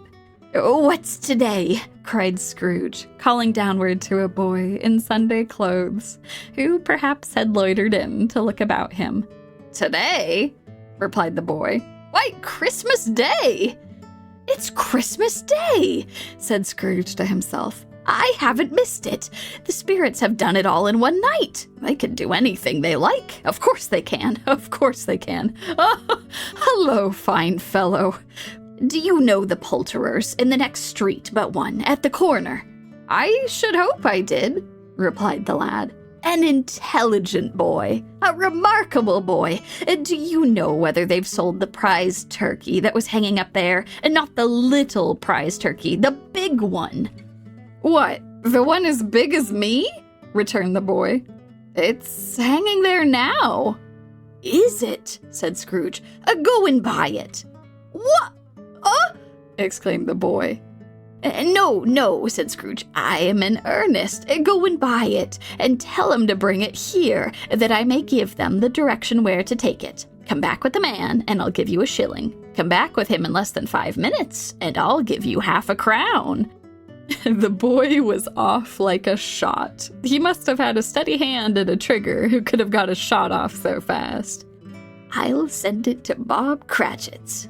"What's today?" cried Scrooge, calling downward to a boy in Sunday clothes, who perhaps had loitered in to look about him. "Today?" replied the boy. "Why, Christmas Day!" "It's Christmas Day," said Scrooge to himself. "I haven't missed it. The spirits have done it all in one night. They can do anything they like. Of course they can. Of course they can. Oh, hello, fine fellow. Do you know the poulterers in the next street but one, at the corner?" "I should hope I did," replied the lad. "An intelligent boy. A remarkable boy. Do you know whether they've sold the prize turkey that was hanging up there? And not the little prize turkey, the big one." "What, the one as big as me?" returned the boy. "It's hanging there now." "Is it?" said Scrooge. "Go and buy it." "What? exclaimed the boy. No, said Scrooge. "I am in earnest. Go and buy it, and tell them to bring it here, that I may give them the direction where to take it. Come back with the man, and I'll give you a shilling. Come back with him in less than 5 minutes, and I'll give you half a crown." The boy was off like a shot. He must have had a steady hand and a trigger who could have got a shot off so fast. "I'll send it to Bob Cratchit's,"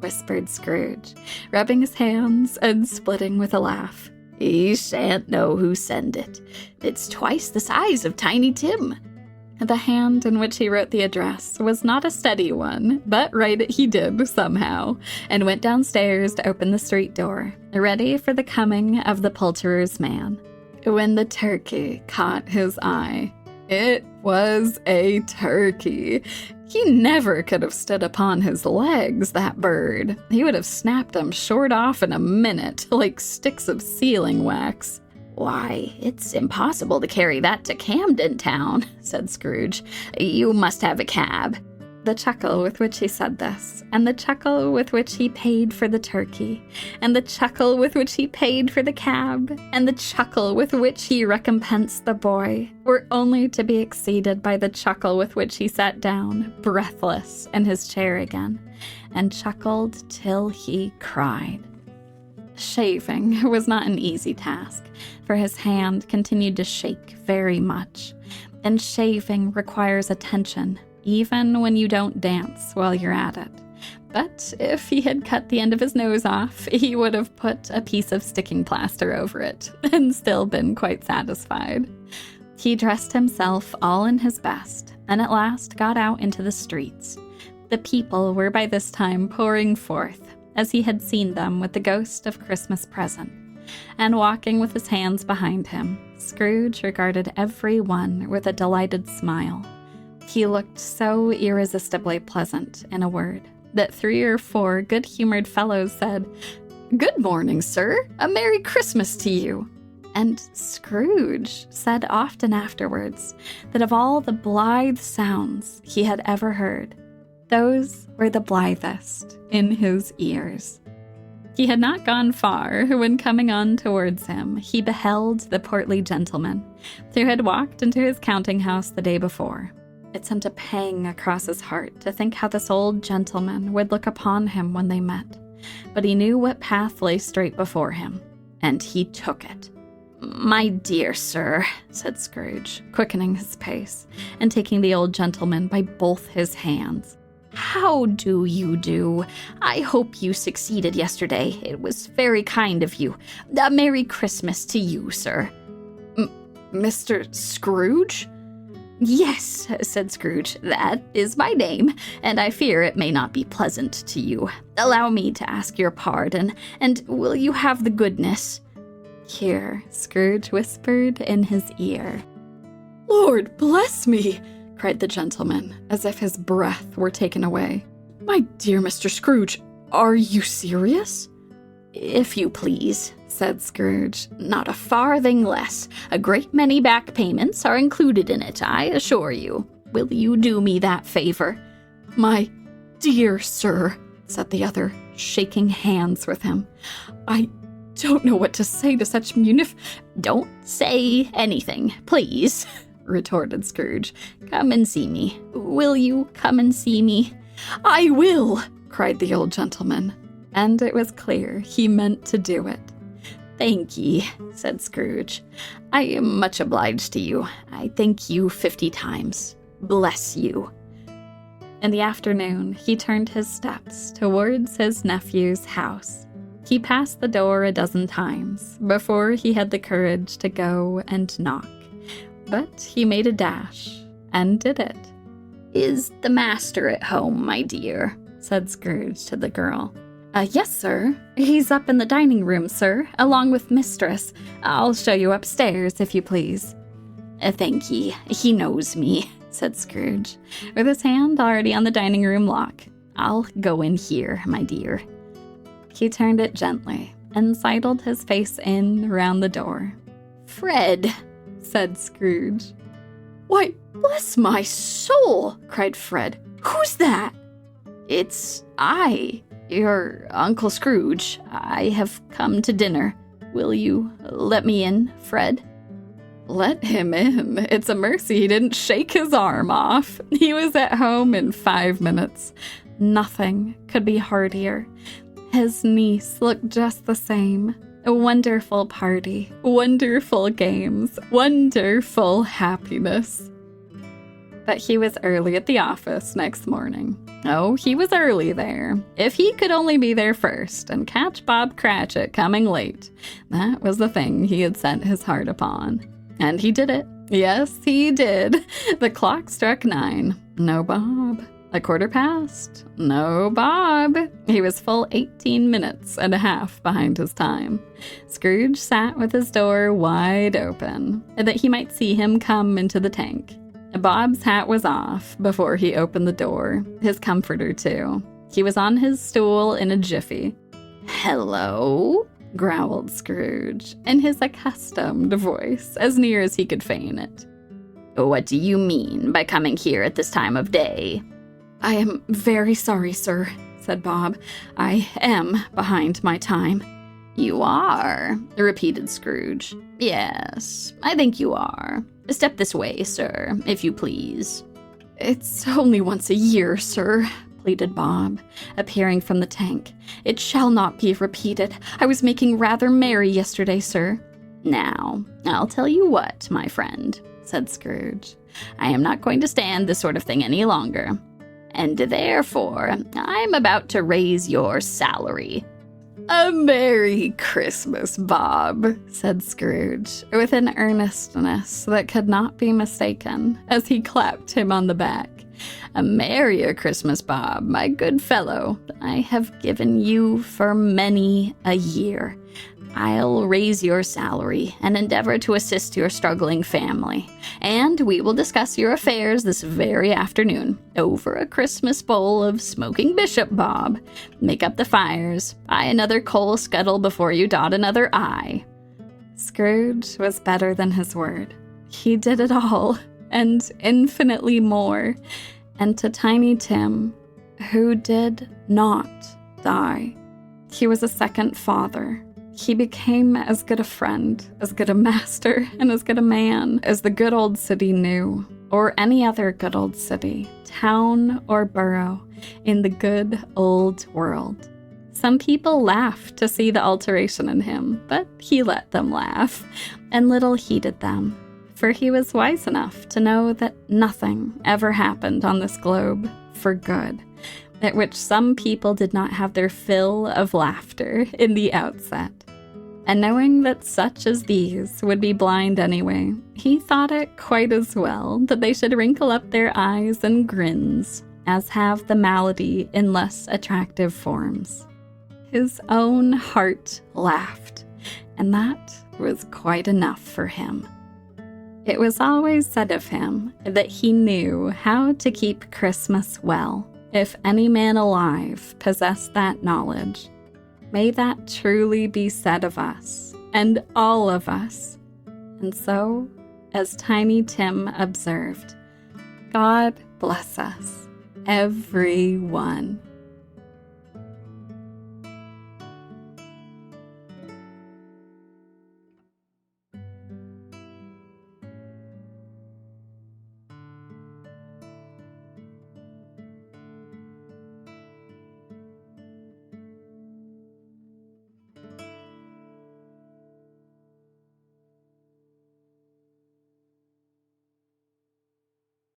whispered Scrooge, rubbing his hands and splitting with a laugh. "He shan't know who sent it. It's twice the size of Tiny Tim." The hand in which he wrote the address was not a steady one, but write it he did somehow, and went downstairs to open the street door, ready for the coming of the poulterer's man. When the turkey caught his eye, it was a turkey. He never could have stood upon his legs, that bird. He would have snapped them short off in a minute, like sticks of sealing wax. "Why, it's impossible to carry that to Camden Town," said Scrooge. "You must have a cab." The chuckle with which he said this, and the chuckle with which he paid for the turkey, and the chuckle with which he paid for the cab, and the chuckle with which he recompensed the boy, were only to be exceeded by the chuckle with which he sat down, breathless, in his chair again, and chuckled till he cried. Shaving was not an easy task, for his hand continued to shake very much, and shaving requires attention, even when you don't dance while you're at it. But if he had cut the end of his nose off, he would have put a piece of sticking plaster over it and still been quite satisfied. He dressed himself all in his best, and at last got out into the streets. The people were by this time pouring forth, as he had seen them with the ghost of Christmas present, and walking with his hands behind him, Scrooge regarded every one with a delighted smile. He looked so irresistibly pleasant, in a word, that 3 or 4 good-humored fellows said, "Good morning, sir. A Merry Christmas to you." And Scrooge said often afterwards that of all the blithe sounds he had ever heard, those were the blithest in his ears. He had not gone far when, coming on towards him, he beheld the portly gentleman who had walked into his counting-house the day before. It sent a pang across his heart to think how this old gentleman would look upon him when they met, but he knew what path lay straight before him, and he took it. "My dear sir," said Scrooge, quickening his pace, and taking the old gentleman by both his hands. "How do you do? I hope you succeeded yesterday. It was very kind of you. A Merry Christmas to you, sir." Mr. Scrooge?" "Yes," said Scrooge, "that is my name, and I fear it may not be pleasant to you. Allow me to ask your pardon, and will you have the goodness—" Here Scrooge whispered in his ear. "Lord bless me!" cried the gentleman, as if his breath were taken away. "My dear Mr. Scrooge, are you serious?" "If you please," said Scrooge, "not a farthing less. A great many back payments are included in it, I assure you. Will you do me that favor?" "My dear sir," said the other, shaking hands with him, "I don't know what to say to such "Don't say anything, please," retorted Scrooge. "Come and see me. Will you come and see me?" "I will," cried the old gentleman, and it was clear he meant to do it. "Thank ye," said Scrooge. "I am much obliged to you. I thank you 50 times. Bless you." In the afternoon, he turned his steps towards his nephew's house. He passed the door a dozen times before he had the courage to go and knock. But he made a dash and did it. "Is the master at home, my dear?" said Scrooge to the girl. Yes, sir. He's up in the dining room, sir, along with mistress. I'll show you upstairs, if you please." "Thank ye. He knows me," said Scrooge, with his hand already on the dining room lock. "I'll go in here, my dear." He turned it gently and sidled his face in round the door. "Fred," said Scrooge. "Why, bless my soul!" cried Fred. "Who's that?" "It's I, your Uncle Scrooge. I have come to dinner. Will you let me in, Fred?" "Let him in? It's a mercy he didn't shake his arm off. He was at home in 5 minutes. Nothing could be heartier. His niece looked just the same. A wonderful party, wonderful games, wonderful happiness." But he was early at the office next morning. Oh, he was early there. If he could only be there first and catch Bob Cratchit coming late, that was the thing he had set his heart upon. And he did it. Yes, he did. The clock struck 9. No Bob. 1/4 past. No Bob. He was full 18 minutes and a half behind his time. Scrooge sat with his door wide open, that he might see him come into the tank. Bob's hat was off before he opened the door, his comforter too. He was on his stool in a jiffy. "Hello," growled Scrooge, in his accustomed voice, as near as he could feign it. What do you mean by coming here at this time of day? I am very sorry, sir, said Bob. I am behind my time. You are, repeated Scrooge. Yes, I think you are. Step this way, sir, if you please. It's only once a year, sir, pleaded Bob, appearing from the tank. It shall not be repeated. I was making rather merry yesterday, sir. Now, I'll tell you what, my friend, said Scrooge. I am not going to stand this sort of thing any longer. And therefore, I'm about to raise your salary. A Merry Christmas, Bob, said Scrooge, with an earnestness that could not be mistaken, as he clapped him on the back. A merrier Christmas, Bob, my good fellow, I have given you for many a year. I'll raise your salary and endeavor to assist your struggling family, and we will discuss your affairs this very afternoon over a Christmas bowl of smoking bishop, Bob. Make up the fires, buy another coal scuttle before you dot another I. Scrooge was better than his word. He did it all, and infinitely more, and to Tiny Tim, who did not die. He was a second father. He became as good a friend, as good a master, and as good a man as the good old city knew, or any other good old city, town, or borough in the good old world. Some people laughed to see the alteration in him, but he let them laugh, and little heeded them, for he was wise enough to know that nothing ever happened on this globe for good, at which some people did not have their fill of laughter in the outset. And knowing that such as these would be blind anyway, he thought it quite as well that they should wrinkle up their eyes and grins, as have the malady in less attractive forms. His own heart laughed, and that was quite enough for him. It was always said of him that he knew how to keep Christmas well, if any man alive possessed that knowledge. May that truly be said of us, and all of us. And so, as Tiny Tim observed, God bless us, every one.